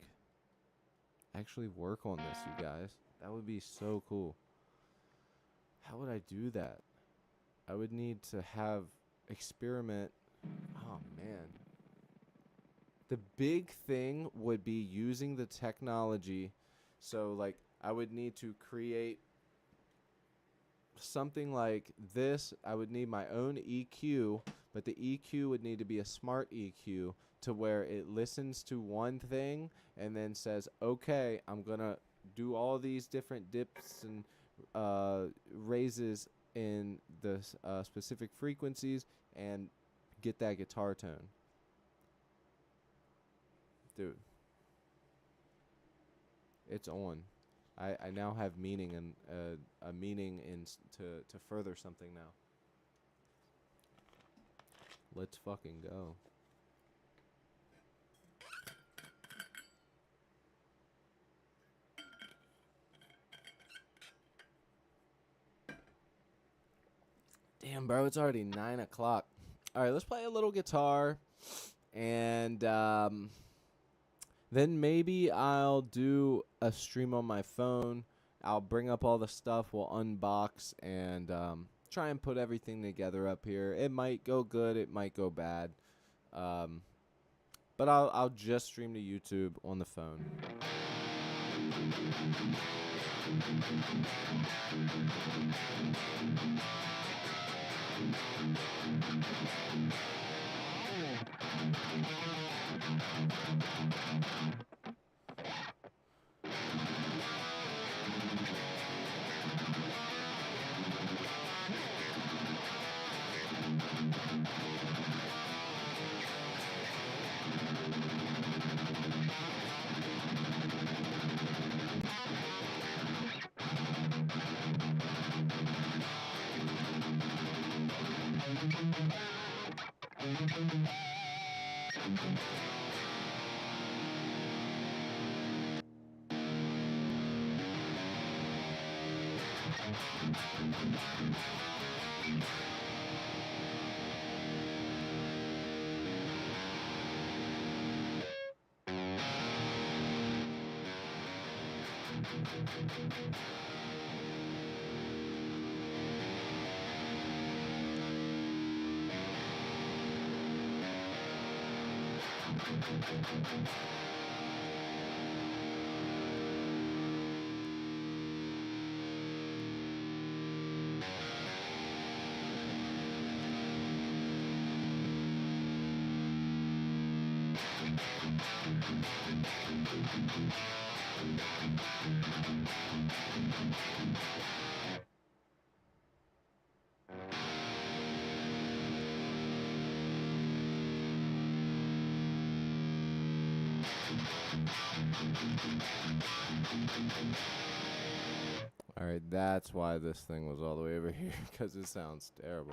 Speaker 1: actually work on this, you guys. That would be so cool. How would I do that? I would need to have experiment. Oh, man. The big thing would be using the technology. So, like, I would need to create something like this. I would need my own EQ, but the EQ would need to be a smart EQ to where it listens to one thing and then says, okay, I'm going to do all these different dips and raises in the specific frequencies and get that guitar tone. Dude, it's on. I now have meaning, and a meaning to further something now. Let's fucking go. Damn, bro, it's already 9 o'clock. All right, let's play a little guitar, and then maybe I'll do a stream on my phone. I'll bring up all the stuff. We'll unbox and try and put everything together up here. It might go good. It might go bad. But I'll just stream to YouTube on the phone. All right, that's why this thing was all the way over here, because it sounds terrible.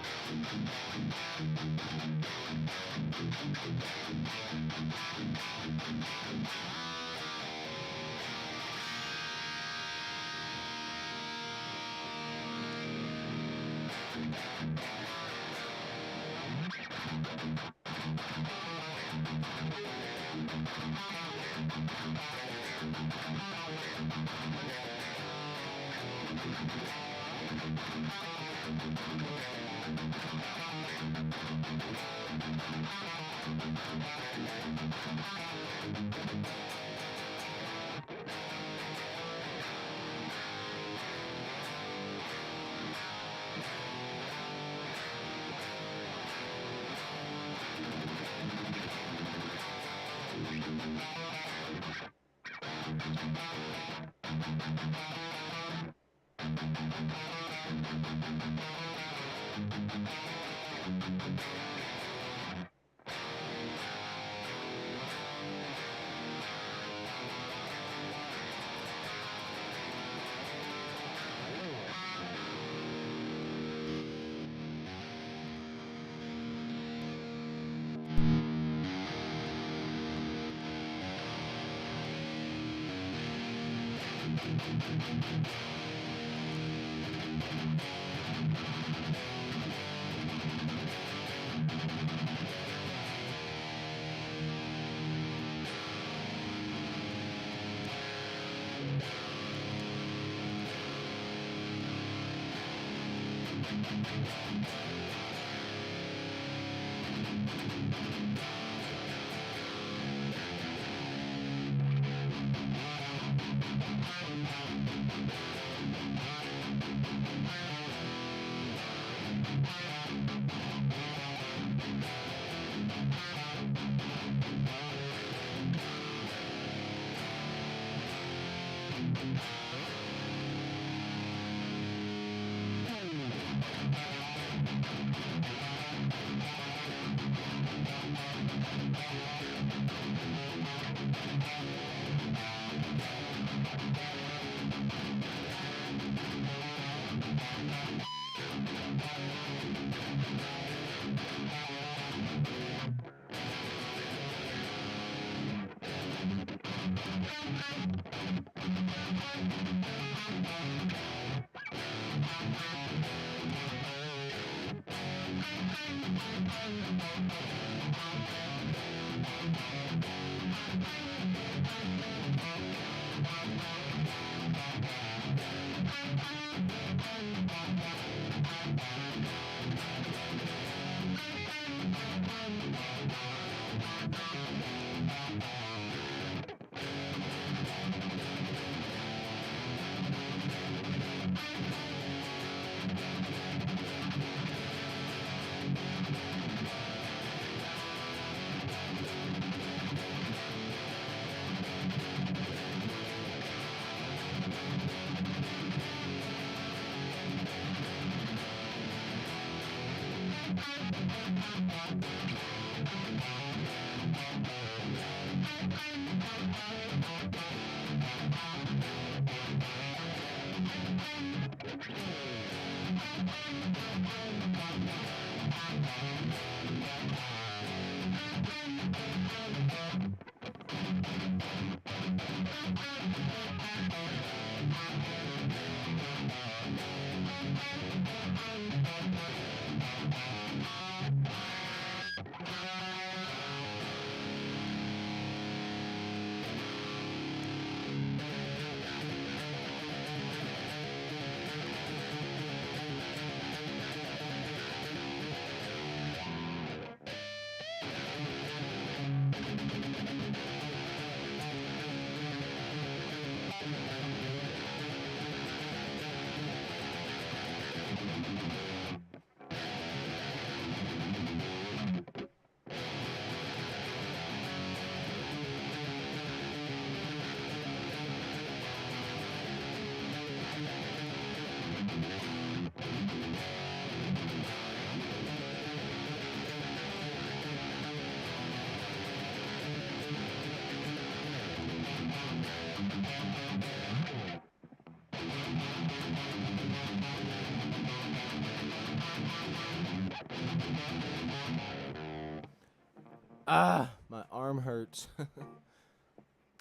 Speaker 1: My arm hurts. I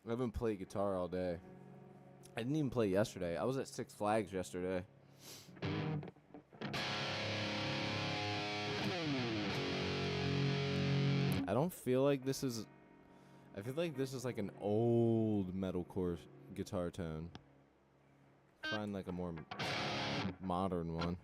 Speaker 1: haven't played guitar all day. I didn't even play yesterday. I was at Six Flags yesterday. I don't feel like this is... I feel like this is like an old metalcore guitar tone. Find like a more modern one.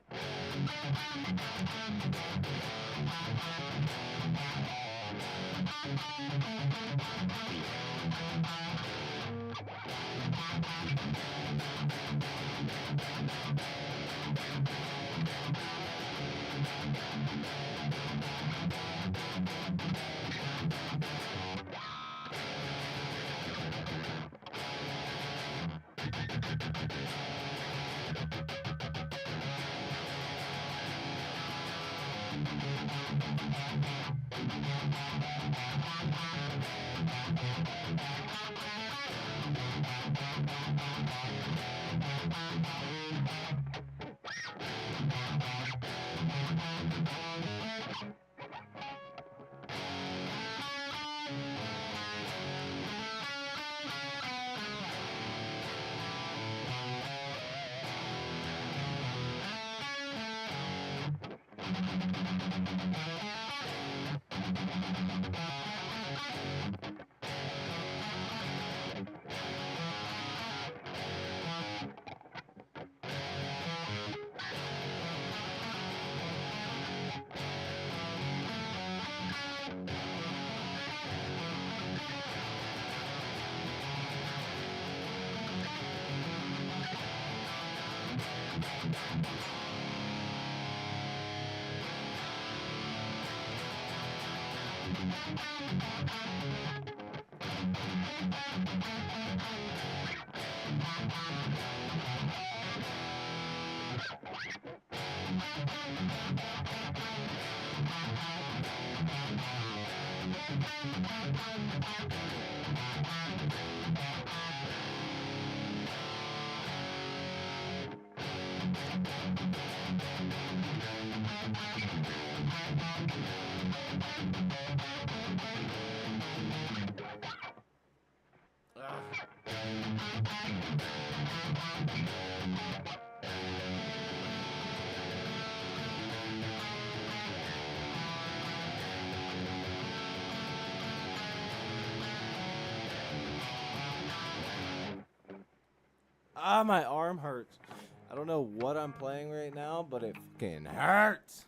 Speaker 1: My arm hurts. I don't know what I'm playing right now, but it fucking hurts.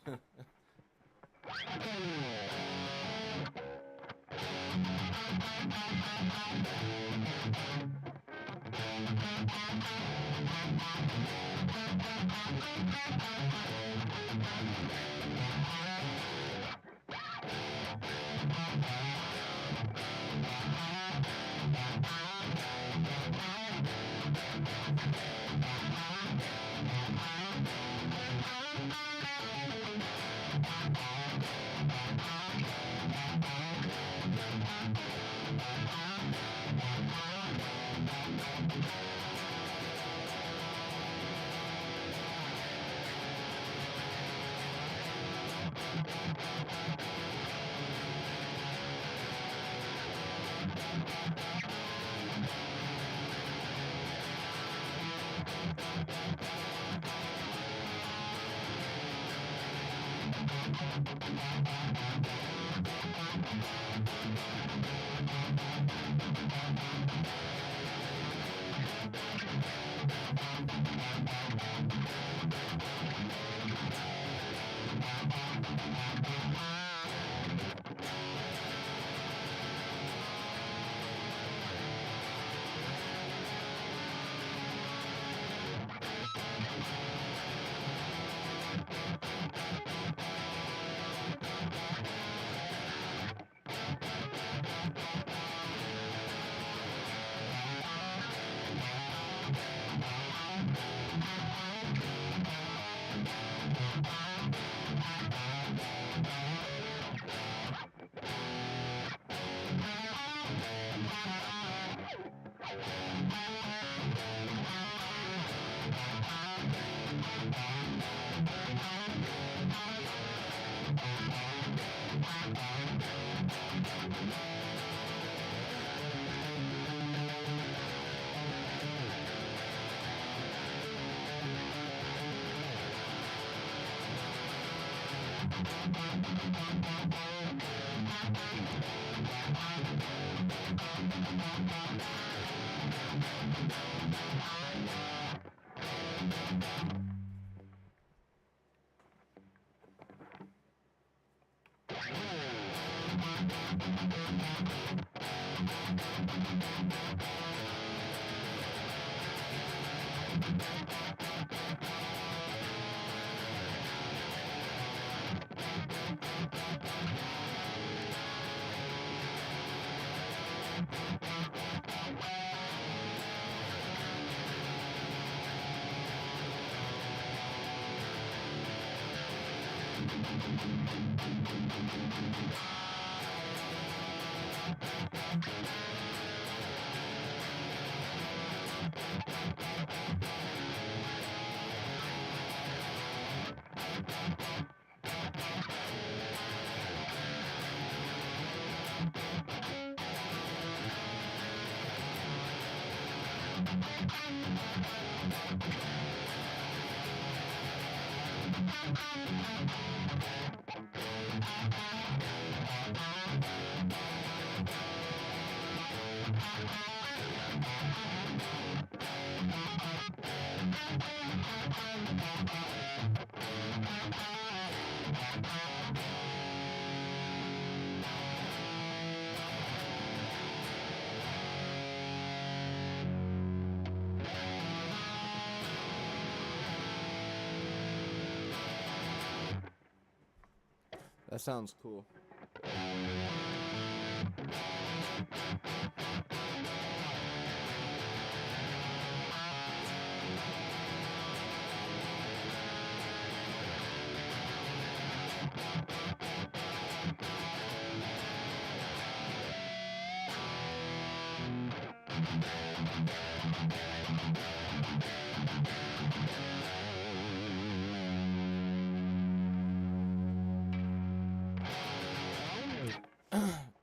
Speaker 1: That sounds cool.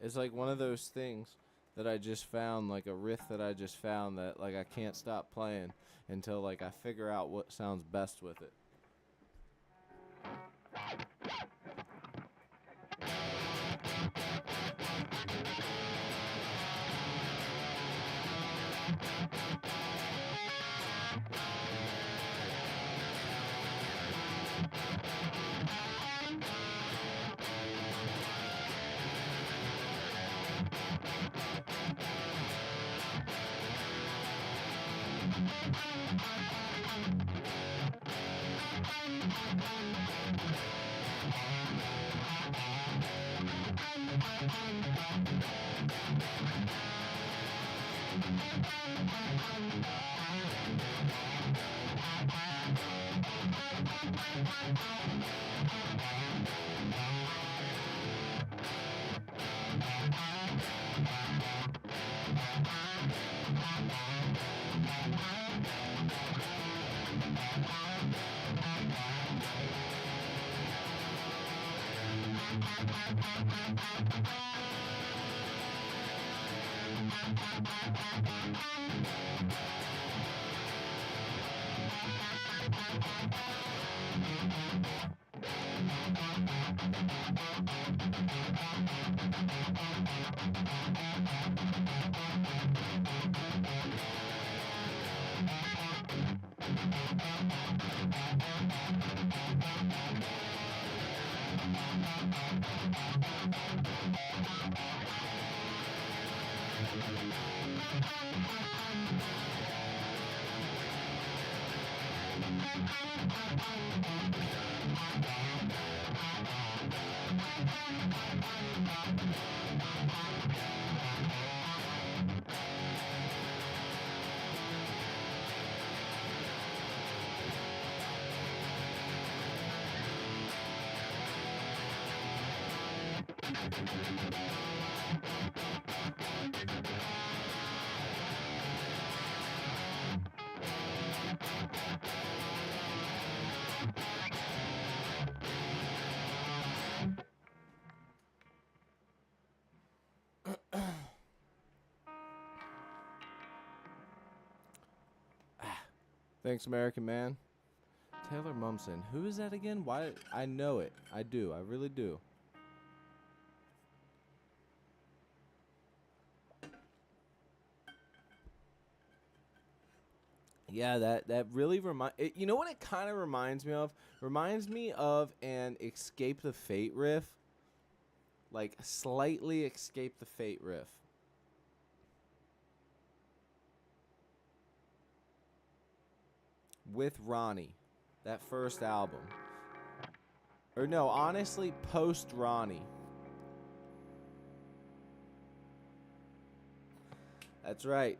Speaker 1: It's like one of those things that I just found, like a riff that I just found that like I can't stop playing until like I figure out what sounds best with it. Thanks, American Man. Taylor Momsen. Who is that again? Why? I know it. I do. I really do. Yeah, that really you know what it kind of reminds me of? Reminds me of an Escape the Fate riff. Like, slightly Escape the Fate riff. With Ronnie. That first album. Or no, honestly, post Ronnie. That's right.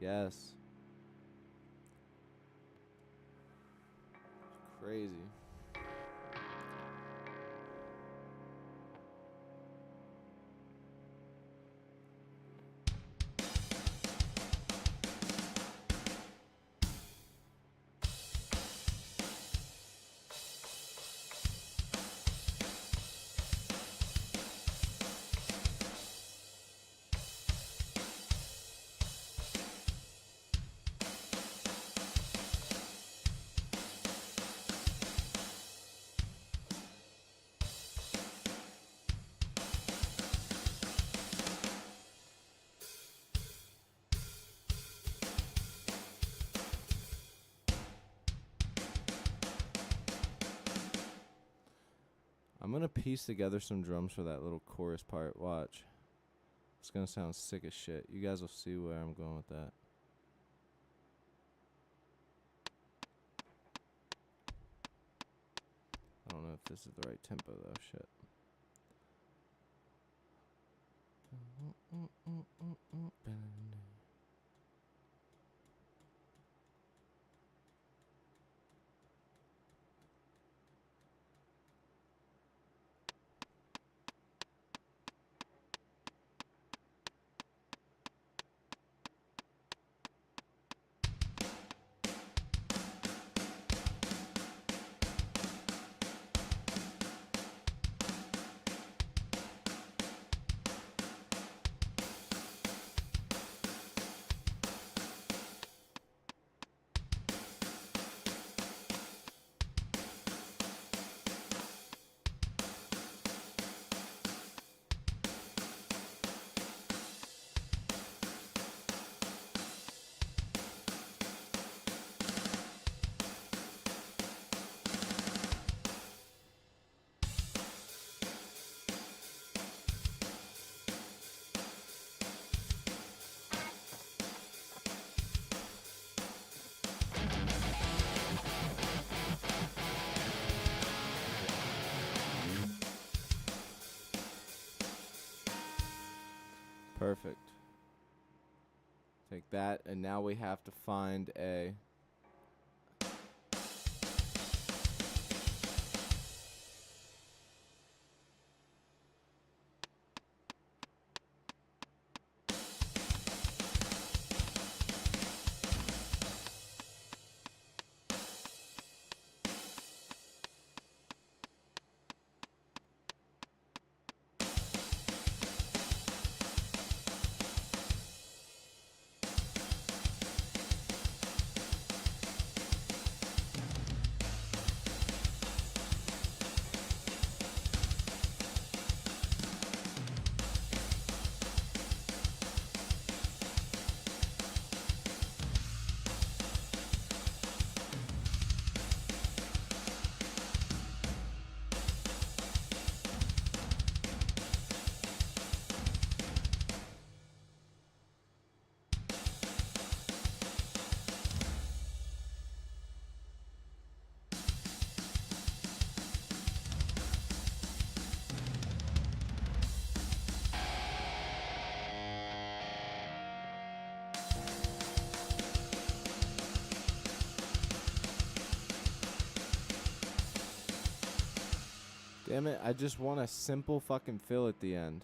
Speaker 1: Yes. Crazy. I'm going to piece together some drums for that little chorus part. Watch. It's going to sound sick as shit. You guys will see where I'm going with that. I don't know if this is the right tempo, though. Shit. Perfect. Take that, and now we have to find a... Damn it, I just want a simple fucking fill at the end.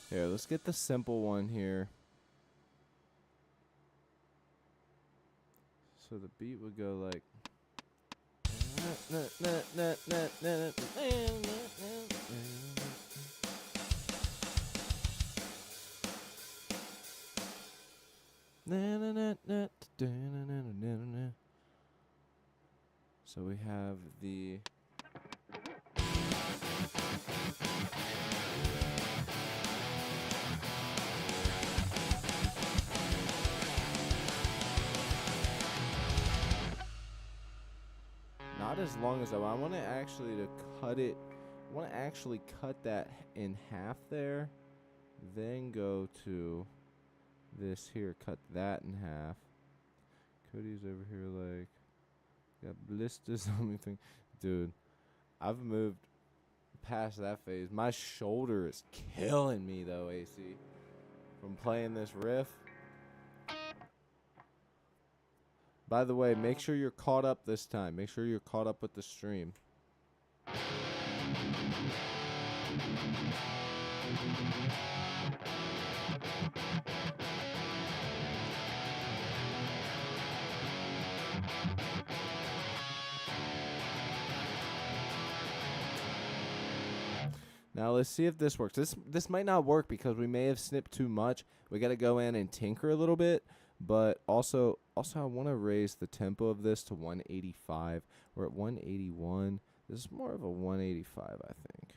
Speaker 1: Here, let's get the simple one here. So the beat would go like. So we have the. Not as long as I want to actually to cut it. I want to actually cut that in half there, then go to this here, cut that in half. Cody's over here like got blisters on me. Dude, I've moved past that phase. My shoulder is killing me though, AC, from playing this riff. By the way, make sure you're caught up this time. Make sure you're caught up with the stream. Now let's see if this works. This might not work because we may have snipped too much. We got to go in and tinker a little bit. But also I want to raise the tempo of this to 185. We're at 181. This is more of a 185, I think.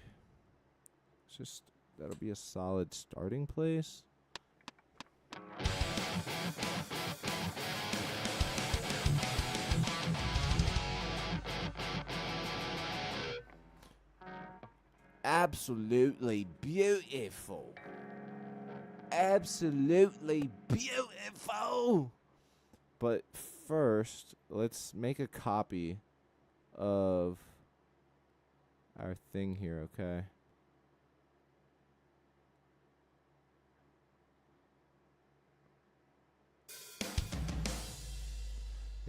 Speaker 1: It's just, that'll be a solid starting place. Absolutely beautiful. Absolutely beautiful. But first, let's make a copy of our thing here, okay?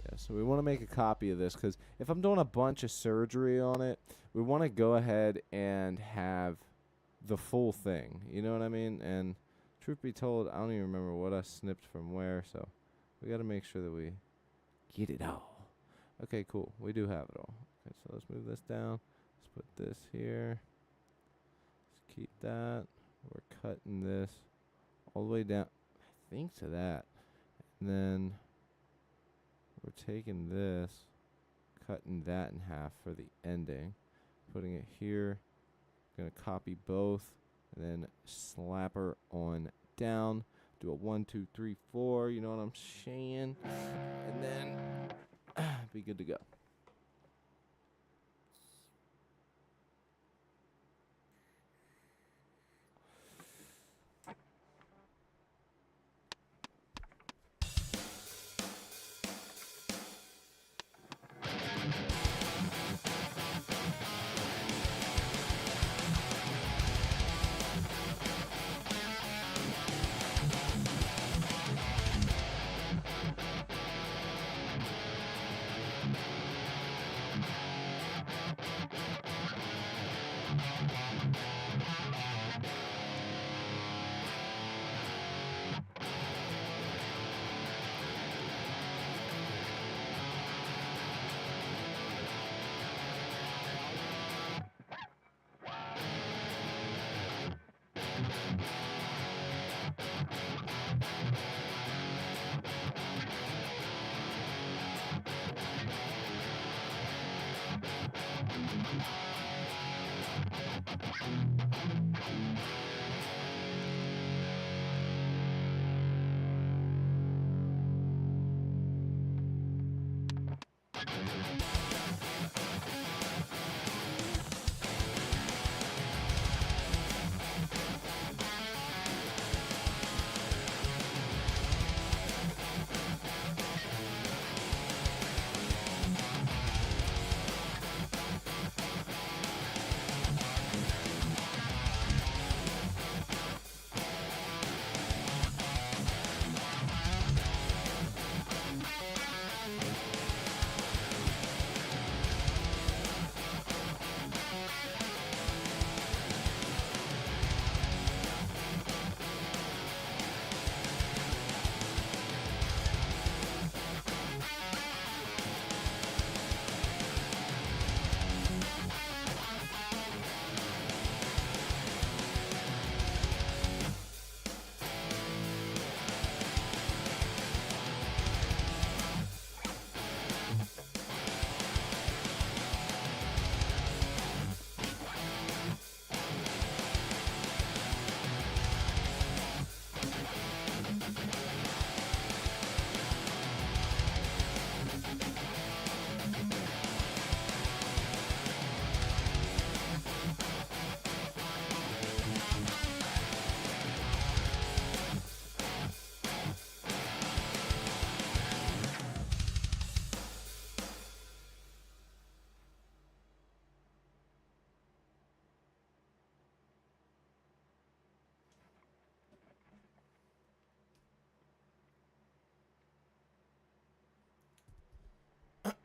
Speaker 1: Yeah, so we want to make a copy of this because if I'm doing a bunch of surgery on it, we want to go ahead and have the full thing. You know what I mean? And truth be told, I don't even remember what I snipped from where, so we got to make sure that we get it all. Okay, cool. We do have it all. Okay, so let's move this down. Let's put this here. Let's keep that. We're cutting this all the way down, I think, to that. And then we're taking this, cutting that in half for the ending, putting it here. Going to copy both. And then slap her on down. Do a 1, 2, 3, 4. You know what I'm saying? And then be good to go.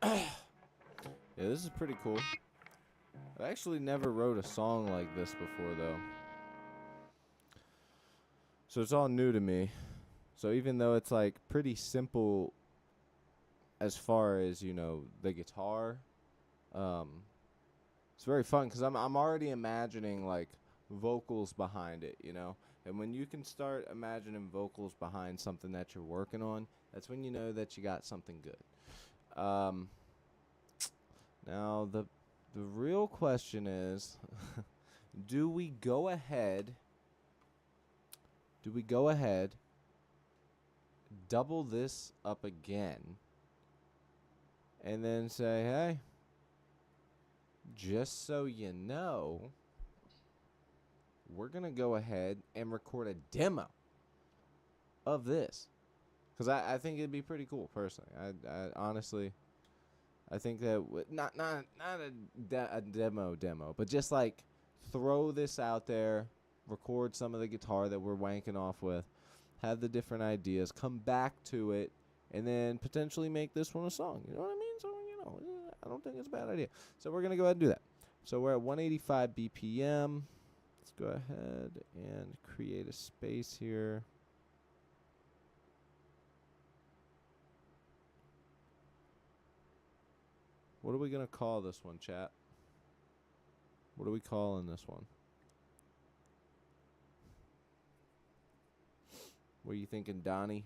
Speaker 1: Yeah, this is pretty cool. I actually never wrote a song like this before, though. So it's all new to me. So even though it's like pretty simple as far as, you know, the guitar, um, it's very fun because I'm already imagining like vocals behind it, you know? And when you can start imagining vocals behind something that you're working on, that's when you know that you got something good. Now the real question is, do we go ahead? Do we go ahead, double this up again, and then say, hey, just so you know, we're going to go ahead and record a demo of this? Because I think it'd be pretty cool, personally. I honestly, I think that not a demo, but just like throw this out there, record some of the guitar that we're wanking off with, have the different ideas, come back to it, and then potentially make this one a song. You know what I mean? So, you know, I don't think it's a bad idea. So we're going to go ahead and do that. So we're at 185 BPM. Let's go ahead and create a space here. What are we going to call this one, chat? What are we calling this one? What are you thinking, Donnie?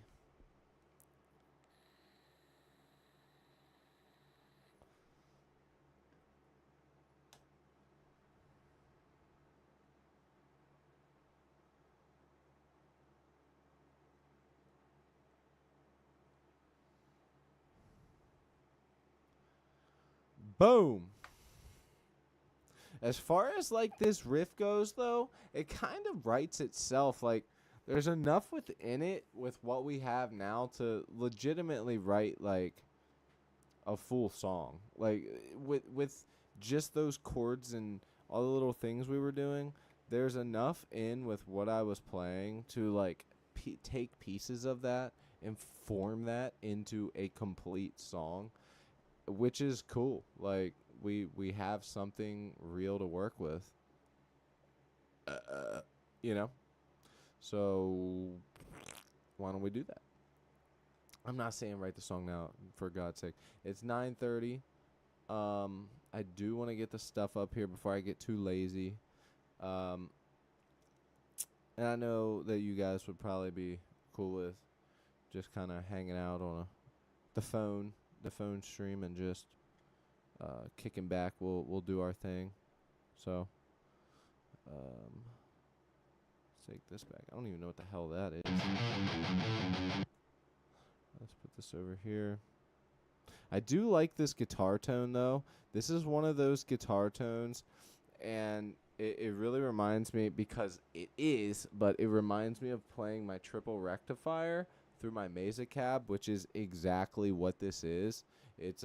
Speaker 1: Boom. As far as like this riff goes, though, it kind of writes itself. Like there's enough within it with what we have now to legitimately write like a full song. Like with just those chords and all the little things we were doing, there's enough in with what I was playing to like take pieces of that and form that into a complete song, which is cool. Like we have something real to work with. You know? So why don't we do that? I'm not saying write the song now, for God's sake. It's 9:30. I do want to get the stuff up here before I get too lazy. And I know that you guys would probably be cool with just kind of hanging out on the phone stream and just kicking back. We'll do our thing. So let's take this back. I don't even know what the hell that is. Let's put this over here. I do like this guitar tone, though. This is one of those guitar tones, and it really reminds me, because it is, but it reminds me of playing my triple rectifier through my Mesa cab, which is exactly what this is. It's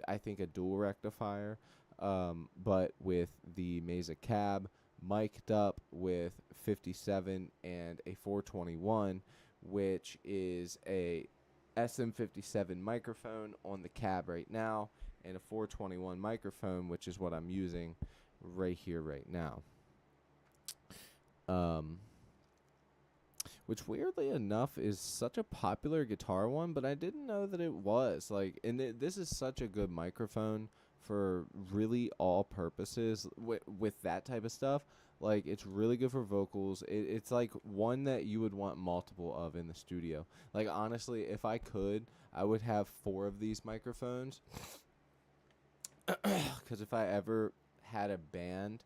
Speaker 1: I think a dual rectifier, but with the Mesa cab mic'd up with 57 and a 421, which is a SM57 microphone on the cab right now, and a 421 microphone, which is what I'm using right here right now. Which weirdly enough is such a popular guitar one, but I didn't know that it was. Like, and this is such a good microphone for really all purposes with that type of stuff. Like, it's really good for vocals. It's like one that you would want multiple of in the studio. Like, honestly, if I could, I would have 4 of these microphones. Because if I ever had a band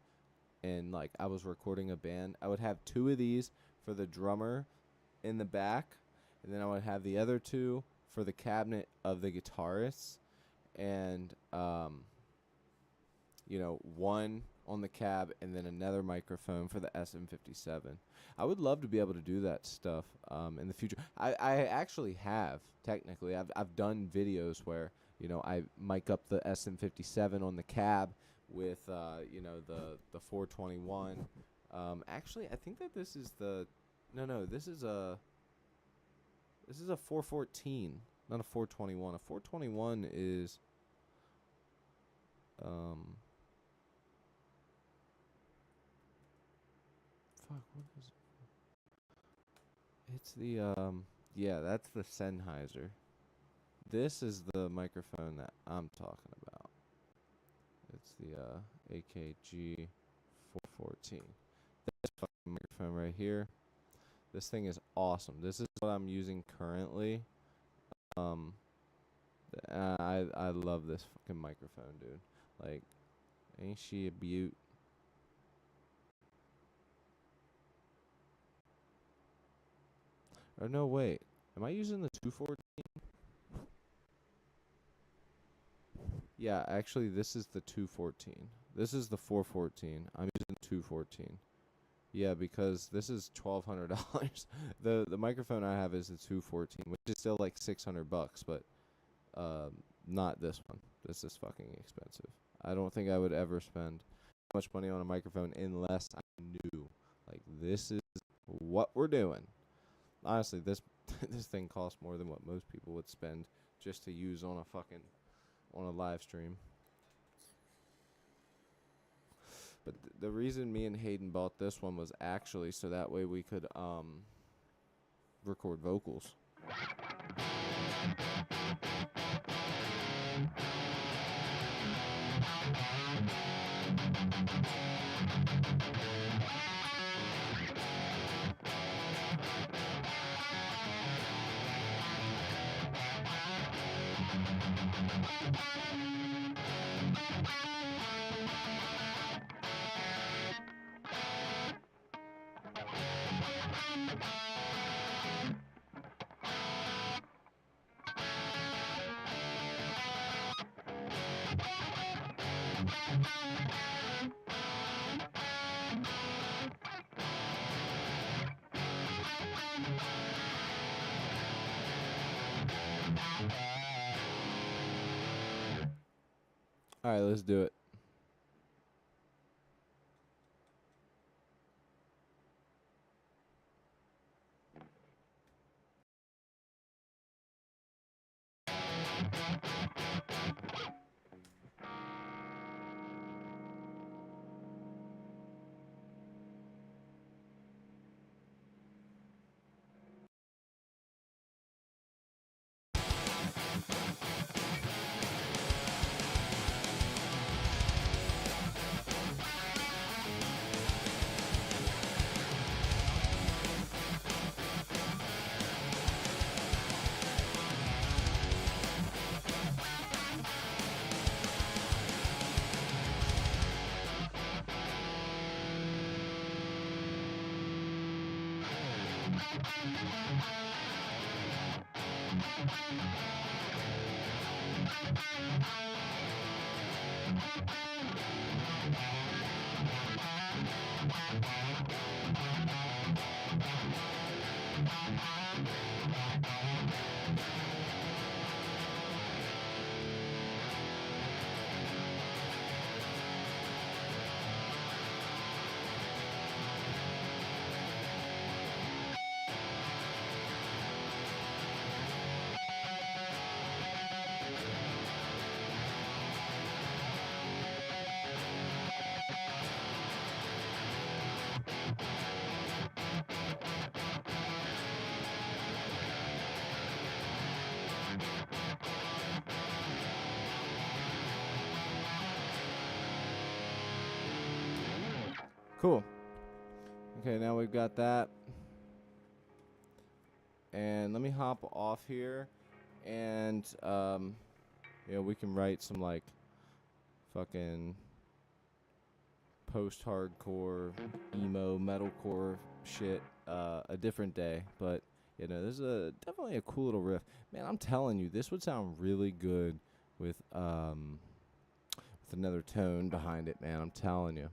Speaker 1: and, like, I was recording a band, I would have 2 of these for the drummer in the back, and then I would have the other 2 for the cabinet of the guitarists, and, you know, one on the cab, and then another microphone for the SM57. I would love to be able to do that stuff in the future. I actually have, technically. I've done videos where, you know, I mic up the SM57 on the cab with, you know, the 421. Actually, I think that this is the... No, this is a 414, not a 421. A 421 is Um, fuck, what is it? It's the yeah, that's the Sennheiser. This is the microphone that I'm talking about. It's the AKG 414. This fucking microphone right here. This thing is awesome. This is what I'm using currently. Um, I love this fucking microphone, dude. Like, ain't she a beaut? Or no, wait. Am I using the 214? Yeah, actually, this is the 214. This is the 414. I'm using 214. Yeah, because this is $1,200. The microphone I have is the 214, which is still like $600, but not this one. This is fucking expensive. I don't think I would ever spend much money on a microphone unless I knew like this is what we're doing. Honestly, this this thing costs more than what most people would spend just to use on a live stream. But the reason me and Hayden bought this one was actually so that way we could record vocals. All right, let's do it. Cool. Okay, now we've got that. And let me hop off here and we can write some like fucking post-hardcore, emo, metalcore shit a different day. But this is definitely a cool little riff. Man, I'm telling you, this would sound really good with another tone behind it, man. I'm telling you.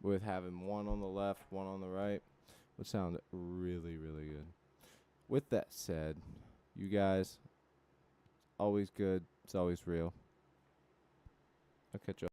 Speaker 1: With having one on the left, one on the right, would sound really, really good. With that said, you guys, always good. It's always real. I'll catch y'all.